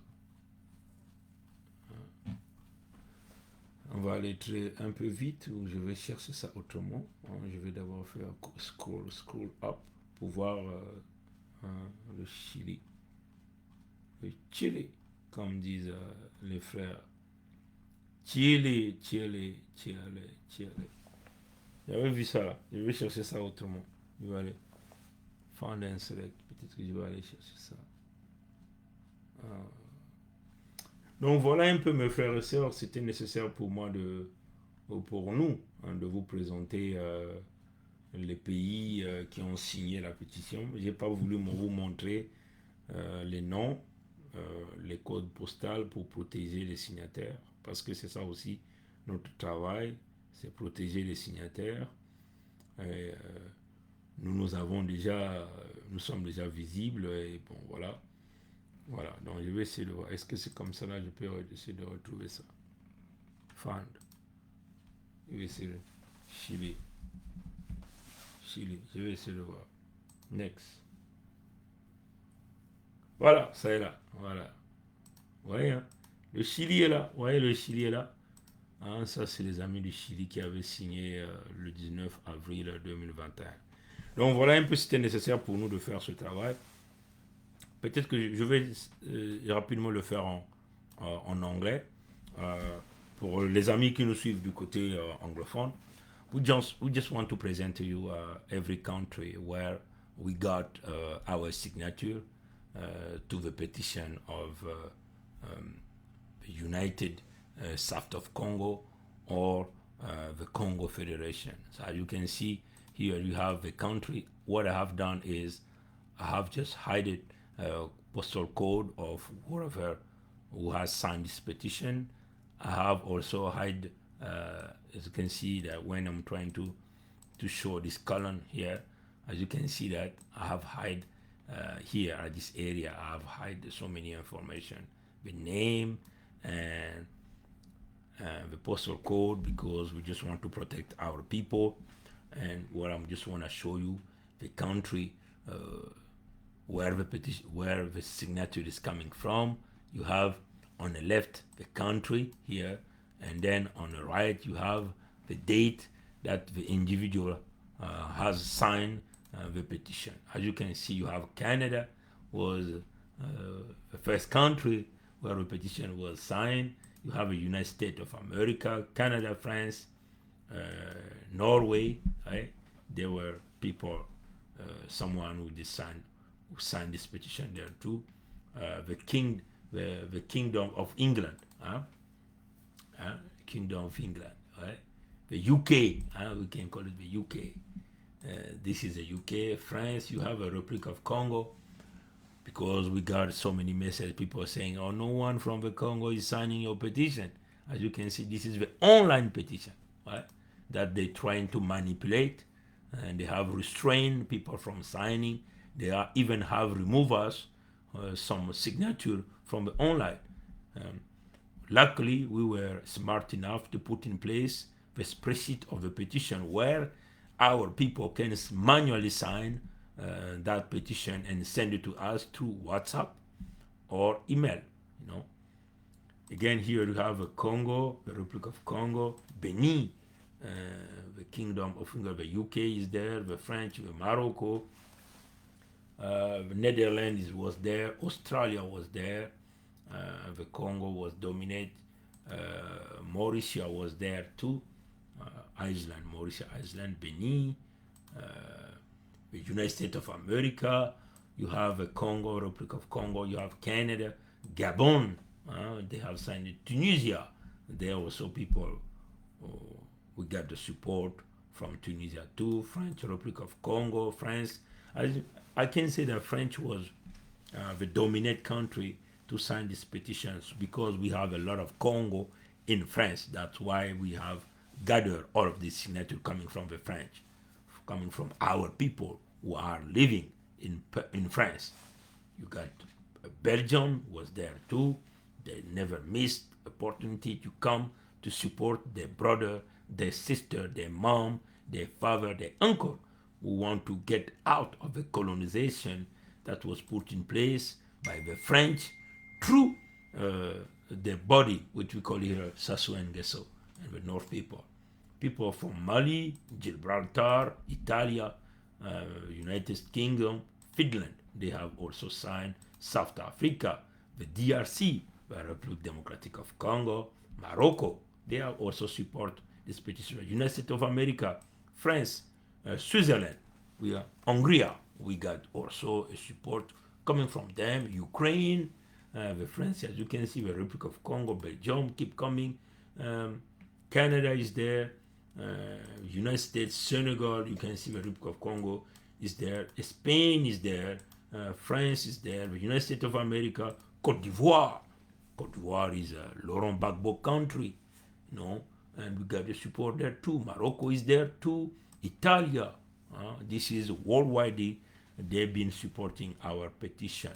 Speaker 1: On va aller très, un peu vite ou je vais chercher ça autrement. Je vais d'abord faire scroll up pour voir le Chili. Le Chili, comme disent les frères. Chili, Chili, Chili, Chili. J'avais vu ça là. Je vais chercher ça autrement. Je vais aller. Find and select. Peut-être que je vais aller chercher ça. Donc voilà un peu mes frères et sœurs. C'était nécessaire pour moi pour nous, hein, de vous présenter les pays qui ont signé la pétition. Je n'ai pas voulu vous montrer les noms, les codes postaux pour protéger les signataires, parce que c'est ça aussi notre travail, c'est protéger les signataires. Et, nous avons déjà, nous sommes déjà visibles et bon voilà. Voilà, donc je vais essayer de voir. Est-ce que c'est comme ça là, je peux essayer de retrouver ça. Find. Je vais essayer de Chili. Chili, je vais essayer de voir. Next. Voilà, ça est là. Voilà. Vous voyez, hein? Le Chili est là. Vous voyez, le Chili est là. Hein, ça, c'est les amis du Chili qui avaient signé le 19 avril 2021. Donc voilà un peu si c'était nécessaire pour nous de faire ce travail. Peut-être que je vais rapidement le faire en anglais. Pour les amis qui nous suivent du côté anglophone. We just want to present to you every country where we got our signature to the petition of United South of Congo or the Congo Federation. So as you can see here, you have the country. What I have done is I have just hidden postal code of whoever who has signed this petition. I have also hide, as you can see that when I'm trying to show this column here, as you can see that I have hide here at this area, I have hide so many information, the name and the postal code, because we just want to protect our people. And what I just want to show you the country where the petition, where the signature is coming from. You have on the left the country here, and then on the right you have the date that the individual has signed the petition. As you can see, you have Canada was the first country where the petition was signed. You have the United States of America, Canada, France, Norway. Right? There were people, someone who signed this petition there too. The Kingdom of England, Kingdom of England, right? The UK, we can call it the UK. This is the UK. France, you have a Republic of Congo, because we got so many messages, people saying, oh, no one from the Congo is signing your petition. As you can see, this is the online petition, right? That they're trying to manipulate, and they have restrained people from signing. They even have removed us, some signature from the online. Luckily, we were smart enough to put in place the spreadsheet of the petition where our people can manually sign that petition and send it to us through WhatsApp or email. Again, here you have Congo, the Republic of Congo, Benin, the Kingdom of England, the UK is there, the French, the Morocco, the Netherlands was there, Australia was there, the Congo was dominated, Mauritius was there too, Iceland, Mauritius, Iceland, Benin, the United States of America, you have the Congo, Republic of Congo, you have Canada, Gabon, they have signed it, Tunisia, there also people, we got the support from Tunisia too, French Republic of Congo, France. I can say that French was the dominant country to sign these petitions because we have a lot of Congo in France. That's why we have gathered all of these signatures coming from the French, coming from our people who are living in France. You got Belgium was there too. They never missed opportunity to come to support their brother, their sister, their mom, their father, their uncle who want to get out of the colonization that was put in place by the French through the body, which we call here Sassou Nguesso, and the North people. People from Mali, Gibraltar, Italia, United Kingdom, Finland, they have also signed. South Africa, the DRC, the Republic Democratic of Congo, Morocco, they have also support this petition. United States of America, France, Switzerland, Hungary, we got also a support coming from them. Ukraine, the French, as you can see, the Republic of Congo, Belgium keep coming. Canada is there. United States, Senegal, you can see the Republic of Congo is there. Spain is there. France is there. The United States of America, Cote d'Ivoire. Cote d'Ivoire is a Laurent Gbagbo country, and we got the support there too. Morocco is there too. Italia, this is worldwide. They've been supporting our petition.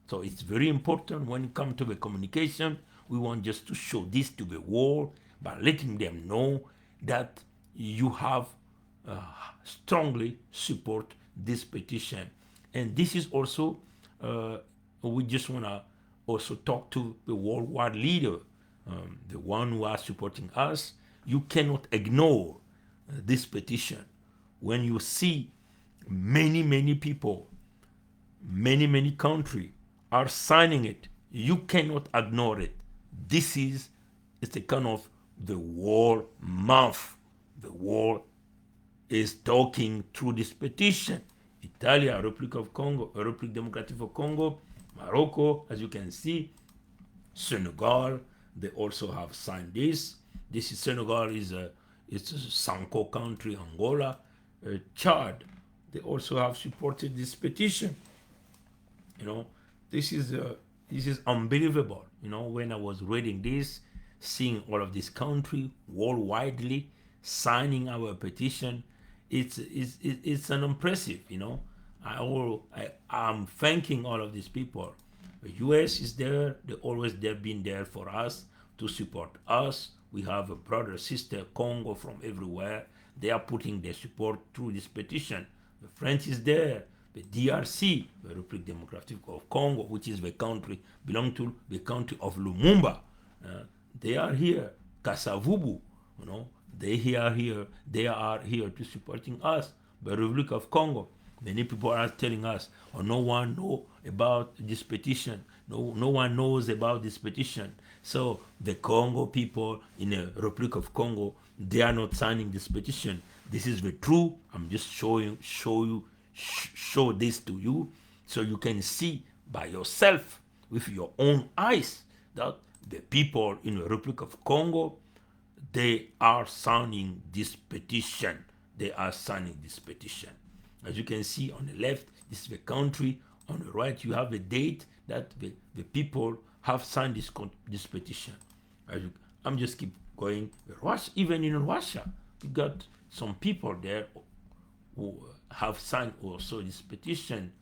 Speaker 1: So it's very important when it comes to the communication. We want just to show this to the world by letting them know that you have strongly support this petition. And this is also, we just want to also talk to the worldwide leader, the one who are supporting us. You cannot ignore this petition. When you see many people, many countries are signing it, you cannot ignore it. It's a kind of the world mouth. The world is talking through this petition. Italia, Republic of Congo, Republic Democratic of Congo, Morocco, as you can see, Senegal, they also have signed this. This is Senegal it's a Sanko country, Angola, Chad, they also have supported this petition. This is unbelievable. When I was reading this, seeing all of this country worldwidely signing our petition, it's an impressive. I'm thanking all of these people. The US is there. They've been there for us to support us. We have a brother, sister, Congo from everywhere. They are putting their support through this petition. The French is there. The DRC, the Republic Democratic of Congo, which is the country, belong to the country of Lumumba. They are here. Kasavubu, They are here to supporting us. The Republic of Congo, many people are telling us, oh, no one know about this petition. No one knows about this petition. So the Congo people in the Republic of Congo, they are not signing this petition. This is the truth. I'm just show this to you so you can see by yourself with your own eyes that the people in the Republic of Congo, they are signing this petition. They are signing this petition. As you can see on the left, this is the country. On the right, you have a date that the people have signed this petition. I'm just keep going. Russia, even in Russia, we got some people there who have signed also this petition.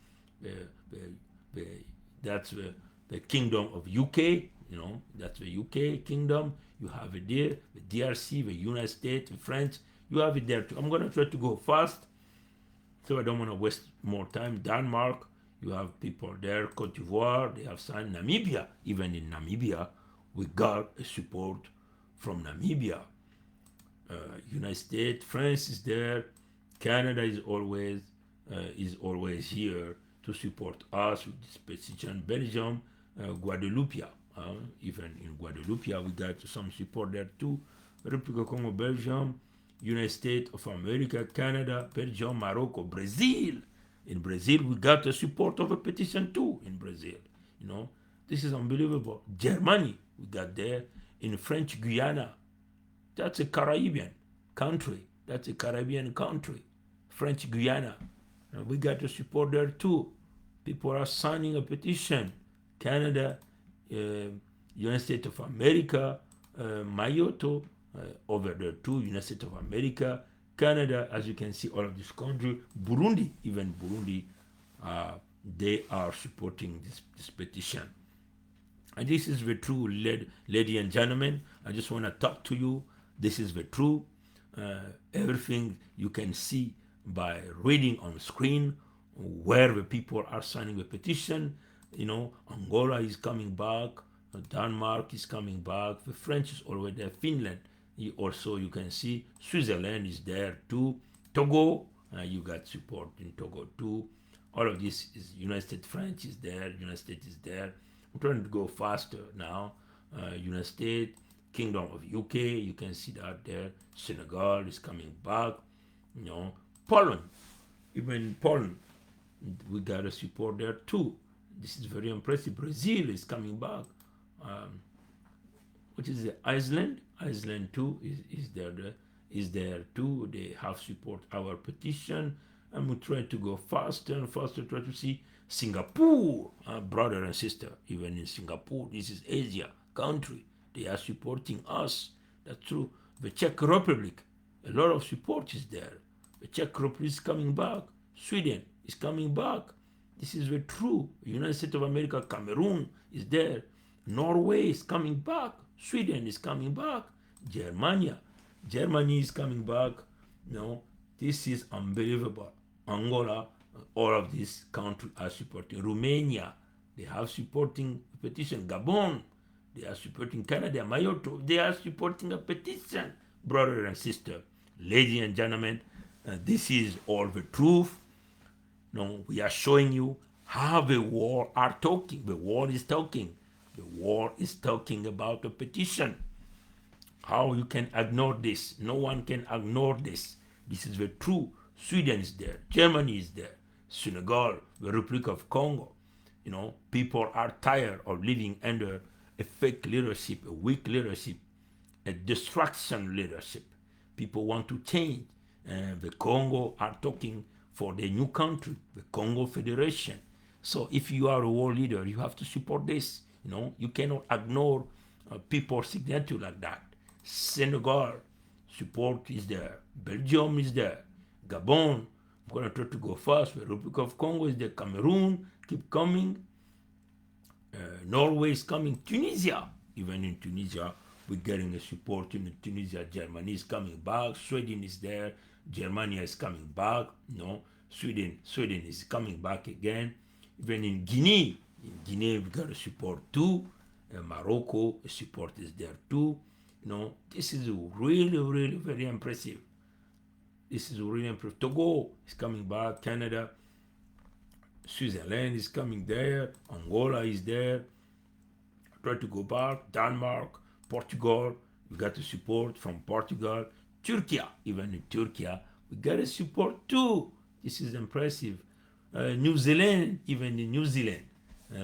Speaker 1: That's the kingdom of UK, that's the UK kingdom. You have it there, the DRC, the United States, the French, you have it there too. I'm going to try to go fast, so I don't want to waste more time. Denmark, you have people there. Cote d'Ivoire, they have signed. Namibia, even in Namibia, we got a support from Namibia. United States, France is there. Canada is always here to support us with this petition. Belgium, Guadeloupe, even in Guadeloupe, we got some support there too. Republic of Congo, Belgium, United States of America, Canada, Belgium, Morocco, Brazil. In Brazil, we got the support of a petition too. In Brazil, this is unbelievable. Germany, we got there. In French Guiana, that's a Caribbean country. French Guiana. We got the support there too. People are signing a petition. Canada, United States of America, Mayotte, over there too, United States of America, Canada, as you can see, all of this country, Burundi, even Burundi, they are supporting this petition. And this is the truth, ladies and gentlemen. I just want to talk to you. This is the truth. Everything you can see by reading on screen where the people are signing the petition. Angola is coming back, Denmark is coming back, the French is already there, Finland. Also, you can see Switzerland is there too. Togo, you got support in Togo too. All of this is United States, French is there, United States is there. I'm trying to go faster now. United States, Kingdom of UK, you can see that there. Senegal is coming back. Poland, even Poland, we got a support there too. This is very impressive. Brazil is coming back. What is it? Iceland? Iceland too is there too. They have support our petition. And we try to go faster and faster, try to see Singapore, brother and sister. Even in Singapore, this is Asia country. They are supporting us. That's true. The Czech Republic, a lot of support is there. The Czech Republic is coming back. Sweden is coming back. This is the true. United States of America, Cameroon is there. Norway is coming back. Sweden is coming back. Germany is coming back. This is unbelievable. Angola, all of these countries are supporting. Romania, they have supporting a petition. Gabon, they are supporting. Canada, Mayotte, they are supporting a petition. Brother and sister, ladies and gentlemen, this is all the truth. We are showing you how the world are talking. The world is talking. The world is talking about the petition. How you can ignore this? No one can ignore this. This is the truth. Sweden is there. Germany is there. Senegal, the Republic of Congo. People are tired of living under a fake leadership, a weak leadership, a distraction leadership. People want to change. The Congo are talking for the new country, the Congo Federation. So if you are a world leader, you have to support this. You cannot ignore people's signature like that. Senegal, support is there. Belgium is there. Gabon, I'm going to try to go fast. The Republic of Congo is there. Cameroon, keep coming. Norway is coming. Tunisia, even in Tunisia, we're getting a support in Tunisia. Germany is coming back. Sweden is there. Germany is coming back. Sweden is coming back again. Even in Guinea we got a support too. Morocco, support is there too. This is really, really very impressive. This is really impressive. Togo is coming back. Canada, Switzerland is coming there. Angola is there. Try to go back. Denmark, Portugal, we got the support from Portugal. Turkey, even in Turkey, we got a support too. This is impressive. New Zealand, even in New Zealand,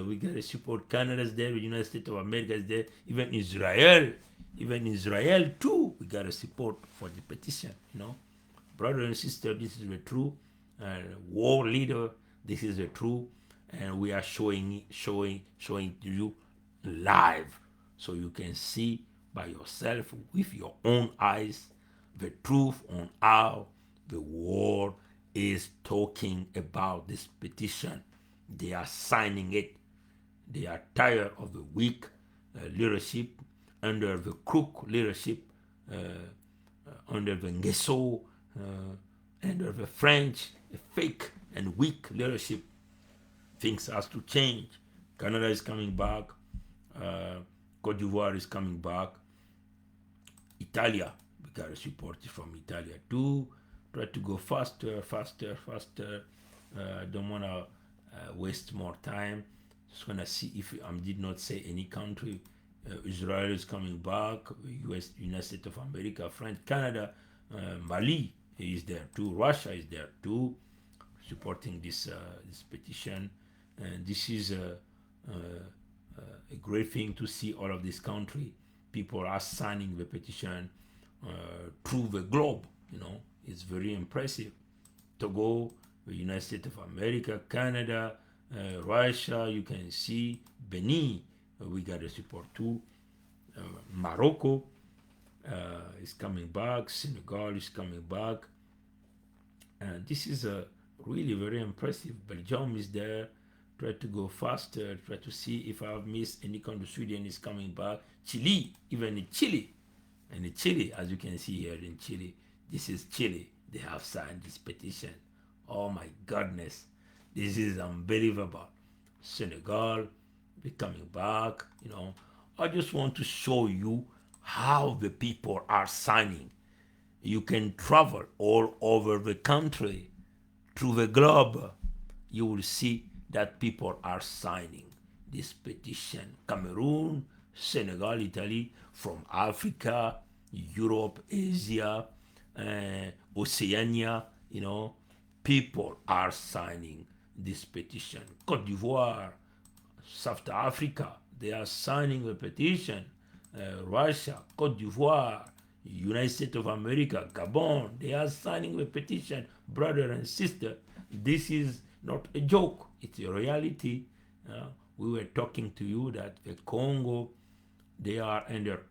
Speaker 1: we got a support. Canada's there, the United States of America is there, even Israel too, we got a support for the petition. Brother and sister, this is the true war leader. This is the true, and we are showing to you live, so you can see by yourself with your own eyes the truth on how the world is talking about this petition. They are signing it. They are tired of the weak leadership under the crook leadership, under the Nguesso, under the French, the fake and weak leadership. Things has to change. Canada is coming back. Cote d'Ivoire is coming back. Italia, we got support from Italia too. Try to go faster. Don't want to waste more time. Just want to see if I did not say any country. Israel is coming back. United States of America, France, Canada, Mali is there too. Russia is there too, supporting this petition. And this is a great thing to see all of this country. People are signing the petition through the globe. It's very impressive. Togo, the United States of America, Canada, Russia, you can see Benin, we got a support too. Morocco is coming back. Senegal is coming back. And this is really very impressive. Belgium is there. Try to go faster. Try to see if I've missed any country. Sweden is coming back. Chile, even in Chile. And in Chile, as you can see here in Chile, this is Chile. They have signed this petition. Oh my goodness. This is unbelievable. Senegal, be coming back. I just want to show you how the people are signing. You can travel all over the country, through the globe. You will see that people are signing this petition. Cameroon, Senegal, Italy, from Africa, Europe, Asia, Oceania, people are signing this petition. Cote d'Ivoire, South Africa, they are signing the petition. Russia, Cote d'Ivoire, United States of America, Gabon, they are signing the petition. Brother and sister, this is not a joke, it's a reality. We were talking to you that the Congo, they are under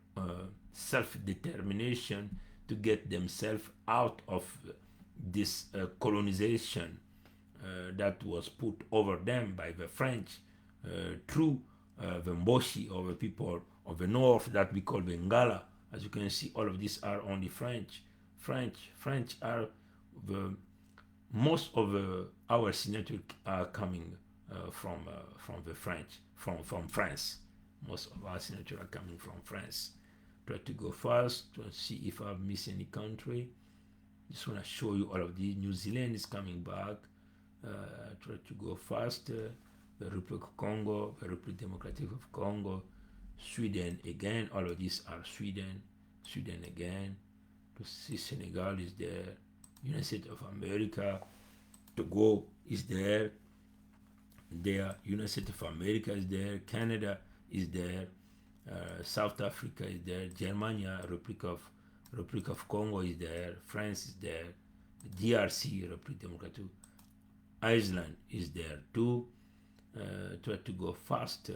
Speaker 1: self-determination to get themselves out of this colonization that was put over them by the French through the Mboshi, or the people of the north that we call Bengala. As you can see, all of these are only French. French are the most of our signatures are coming from the French, from France. Most of our signatures are coming from France. Try to go fast to see if I've missed any country. Just want to show you all of these. New Zealand is coming back. Try to go faster. The Republic of Congo, the Republic Democratic of Congo, Sweden again. All of these are Sweden again. To see Senegal is there. United States of America, Togo is there. United States of America is there. Canada is there. South Africa is there. Germany, Republic of Congo is there. France is there. DRC, Republic Democratic. Iceland is there too. Try to go fast.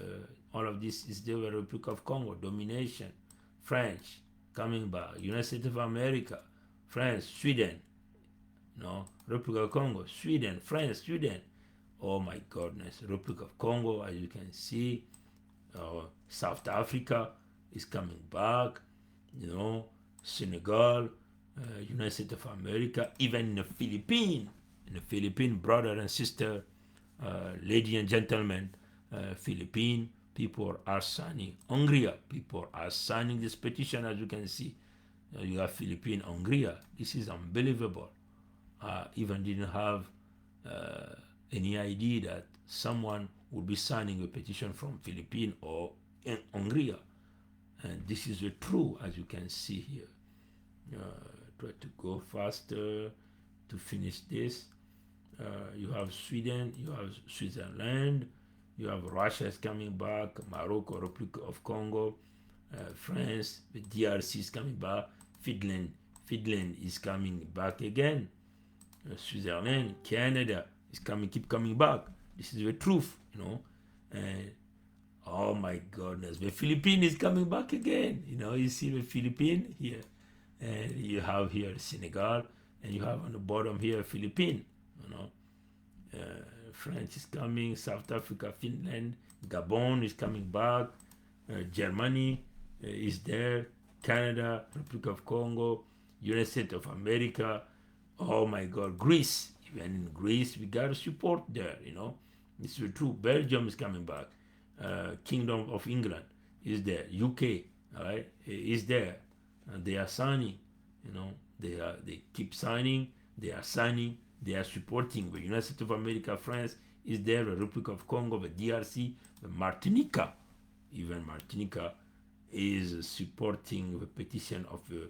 Speaker 1: All of this is the Republic of Congo. Domination. French coming back. United States of America. France. Sweden. Republic of Congo. Sweden. France. Sweden. Oh my goodness. Republic of Congo, as you can see. South Africa is coming back. Senegal. United States of America. Even the Philippines. The Philippine brother and sister, lady and gentlemen, Philippines, people are signing. Hungary, people are signing this petition, as you can see. You have Philippines, Hungary. This is unbelievable. Even didn't have any idea that someone would be signing a petition from Philippines or in Hungary. And this is the truth, as you can see here. Try to go faster to finish this. You have Sweden, you have Switzerland, you have Russia is coming back, Morocco, Republic of Congo, France, the DRC is coming back, Finland is coming back again, Switzerland, Canada is keep coming back. This is the truth, and oh my goodness, the Philippines is coming back again. You see the Philippines here, and you have here Senegal, and you have on the bottom here Philippines. France is coming, South Africa, Finland, Gabon is coming back, Germany is there, Canada, Republic of Congo, United States of America. Oh my God, Greece. Even in Greece, we got to support there. It's true. Belgium is coming back. Kingdom of England is there. UK, all right, is there. And they are signing. They keep signing. They are signing. They are supporting. The United States of America, France is there. The Republic of Congo, the DRC, the Martinica. Even Martinica is supporting the petition of the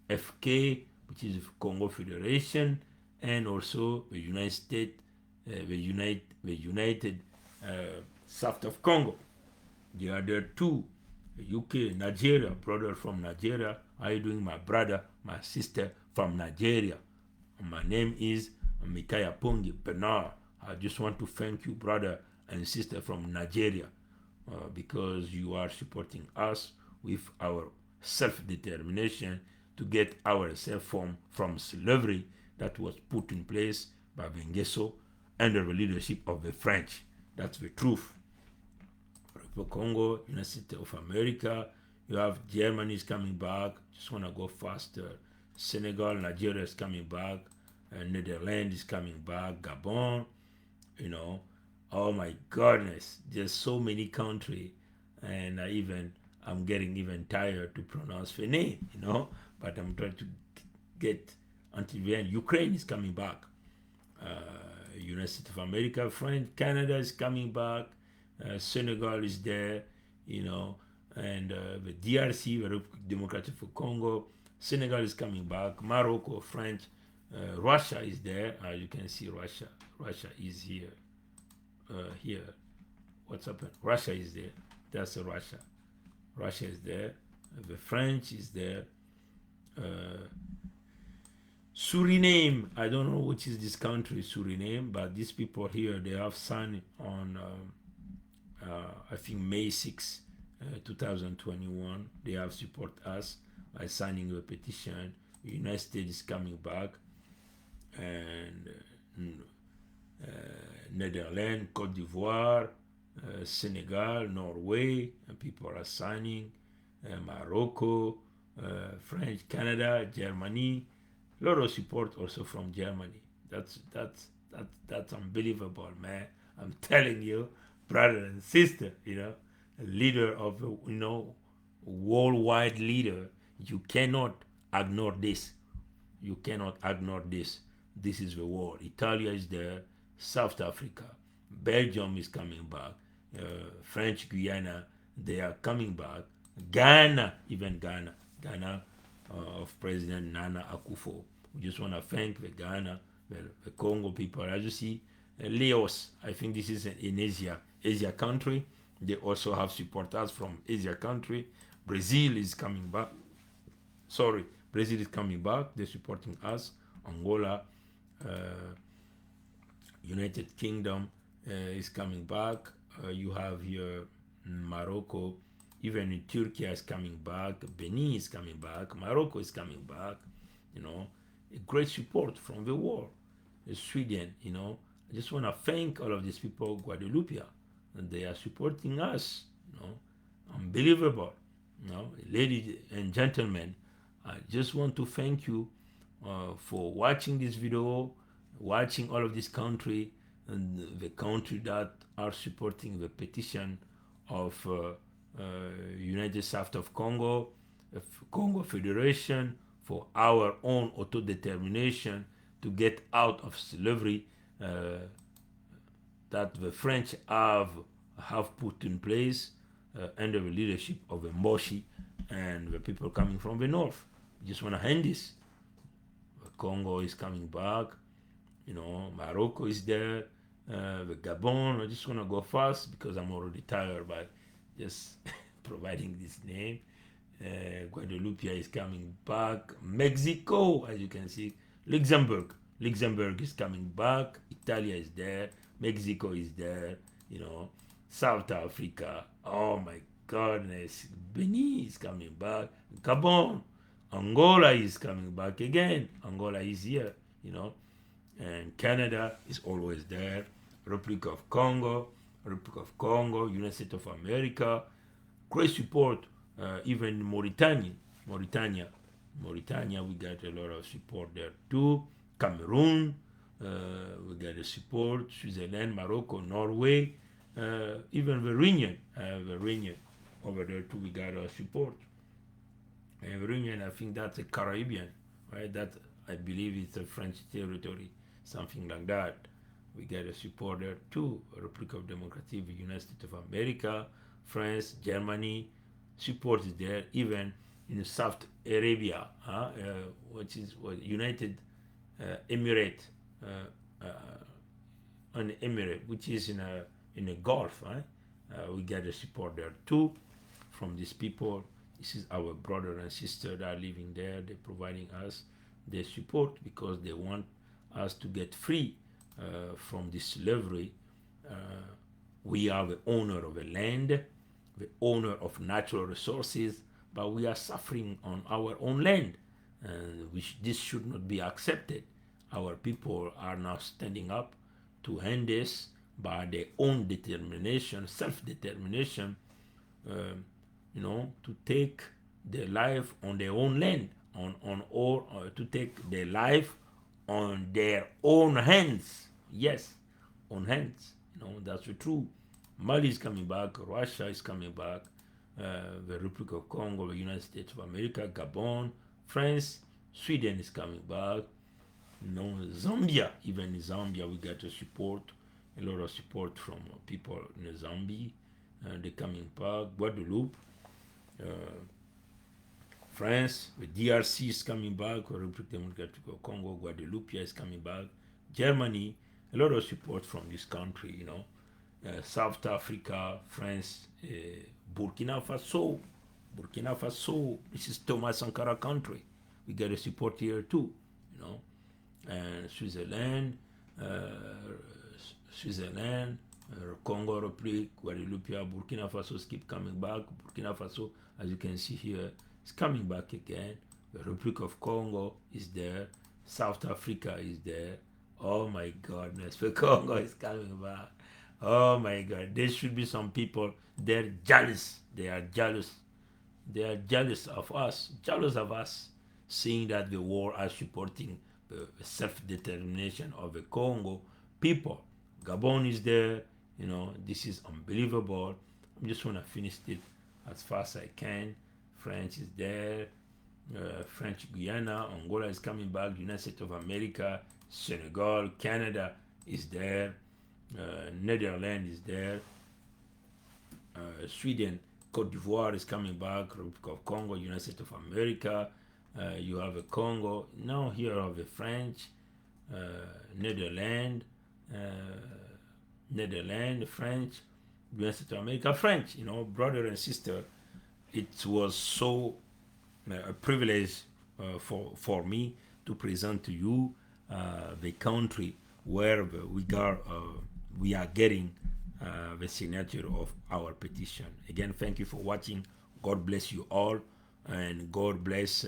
Speaker 1: FK, which is Congo Federation, and also the United States, the United South of Congo. The other two, the UK, Nigeria, brother from Nigeria. How are you doing, my brother, my sister from Nigeria? My name is Mikaya Pongi Bernard. I just want to thank you, brother and sister from Nigeria, because you are supporting us with our self-determination to get ourselves from slavery that was put in place by Bengeso under the leadership of the French. That's the truth. For Congo, United States of America, you have Germany is coming back. Just want to go faster. Senegal, Nigeria is coming back. Netherlands is coming back. Gabon, oh my goodness, there's so many countries, and I'm getting even tired to pronounce the name, but I'm trying to get until the end. Ukraine is coming back. United States of America, France, Canada is coming back. Senegal is there, and the DRC, the Democratic of Congo. Senegal is coming back. Morocco, French, Russia is there. You can see Russia. Russia is here. Here, what's happened? Russia is there. That's Russia. Russia is there. The French is there. Suriname. I don't know which is this country, Suriname, but these people here, they have signed on, I think May 6, 2021. They have support us by signing a petition. The United States is coming back, and Netherlands, Côte d'Ivoire, Senegal, Norway, and people are signing. Morocco, French, Canada, Germany. A lot of support also from Germany. That's unbelievable, man. I'm telling you, brother and sister, a leader of worldwide leader. You cannot ignore this. You cannot ignore this. This is the war. Italy is there. South Africa, Belgium is coming back. French Guyana, they are coming back. Ghana, even Ghana of President Nana Akufo. We just want to thank the Ghana, the Congo people. As you see, Laos, I think this is in Asia country. They also have supporters from Asia country. Brazil is coming back. Brazil is coming back. They're supporting us. Angola, United Kingdom is coming back. You have here Morocco, even in Turkey is coming back. Benin is coming back. Morocco is coming back. A great support from the world. Sweden, I just want to thank all of these people, Guadeloupe, and they are supporting us. Unbelievable. Ladies and gentlemen, I just want to thank you for watching this video, watching all of this country, and the country that are supporting the petition of United South of Congo, Congo Federation for our own autodetermination to get out of slavery that the French have put in place under the leadership of the Moshi and the people coming from the north. We just want to end this. The Congo is coming back, Morocco is there, the Gabon. I just want to go fast because I'm already tired by just providing this name. Guadeloupe is coming back. Mexico, as you can see. Luxembourg is coming back. Italy is there. Mexico is there. South Africa. Oh my goodness. Benin is coming back. Gabon. Angola is coming back again. Angola is here. And Canada is always there. Republic of Congo, United States of America. Great support. Even Mauritania, we got a lot of support there too. Cameroon, we got a support. Switzerland, Morocco, Norway, even the Réunion over there too. We got a support. And Réunion, I think that's a Caribbean, right? That I believe it's a French territory, something like that. We got a support there too. Republic of Democracy, the United States of America, France, Germany. Support is there, even in Saudi Arabia, which is United Emirate, an emirate, which is in a Gulf. We get the support there too from these people. This is our brother and sister that are living there. They're providing us their support because they want us to get free from this slavery. We are the owner of the land, the owner of natural resources, but we are suffering on our own land, and this should not be accepted. Our people are now standing up to end this by their own determination, self-determination, to take their life on their own land, to take their life on their own hands. Yes, on hands. That's the truth. Mali is coming back, Russia is coming back, the Republic of Congo, the United States of America, Gabon, France, Sweden is coming back, Zambia, even in Zambia we got a lot of support from people in Zambia, they're coming back, Guadeloupe, France, the DRC is coming back, Republic Democratic of Congo, Guadeloupe is coming back, Germany, a lot of support from this country, South Africa, France, Burkina Faso, this is Thomas Sankara country. We get a support here too, and Switzerland, Congo Republic, Guadeloupe, Burkina Faso keep coming back. Burkina Faso, as you can see here, is coming back again. The Republic of Congo is there. South Africa is there. Oh my goodness, the Congo is coming back. Oh my God, there should be some people, they're jealous. They are jealous of us, seeing that the war are supporting the self-determination of the Congo people. Gabon is there, this is unbelievable. I just want to finish it as fast as I can. France is there, French Guyana, Angola is coming back, United States of America, Senegal, Canada is there, Netherlands is there, Sweden, Cote d'Ivoire is coming back, Republic of Congo, United States of America, you have a Congo, now here are the French, Netherlands, French, United States of America, French, brother and sister. It was so a privilege for me to present to you the country where we are getting the signature of our petition. Again, thank you for watching. God bless you all, and God bless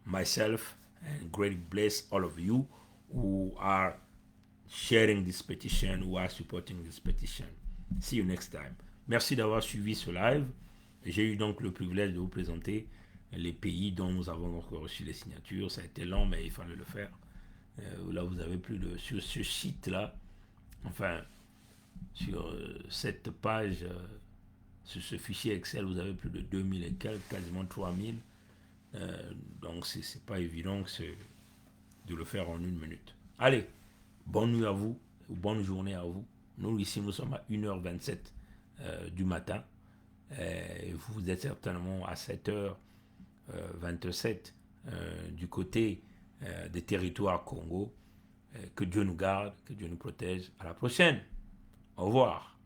Speaker 1: myself, and great bless all of you who are sharing this petition, who are supporting this petition. See you next time. Merci d'avoir suivi ce live. J'ai eu donc le privilège de vous présenter les pays dont nous avons encore reçu les signatures. Ça a été long, mais il fallait le faire. Là, vous avez plus de... Sur ce site-là, enfin, sur cette page, sur ce fichier Excel, vous avez plus de 2000 et quelques, quasiment 3000. Donc, c'est pas évident de le faire en 1 minute. Allez, bonne nuit à vous, ou bonne journée à vous. Nous, ici, nous sommes à 1h27 du matin. Et vous êtes certainement à 7h27 du côté des territoires Congo. Que Dieu nous garde, que Dieu nous protège. À la prochaine. Au revoir.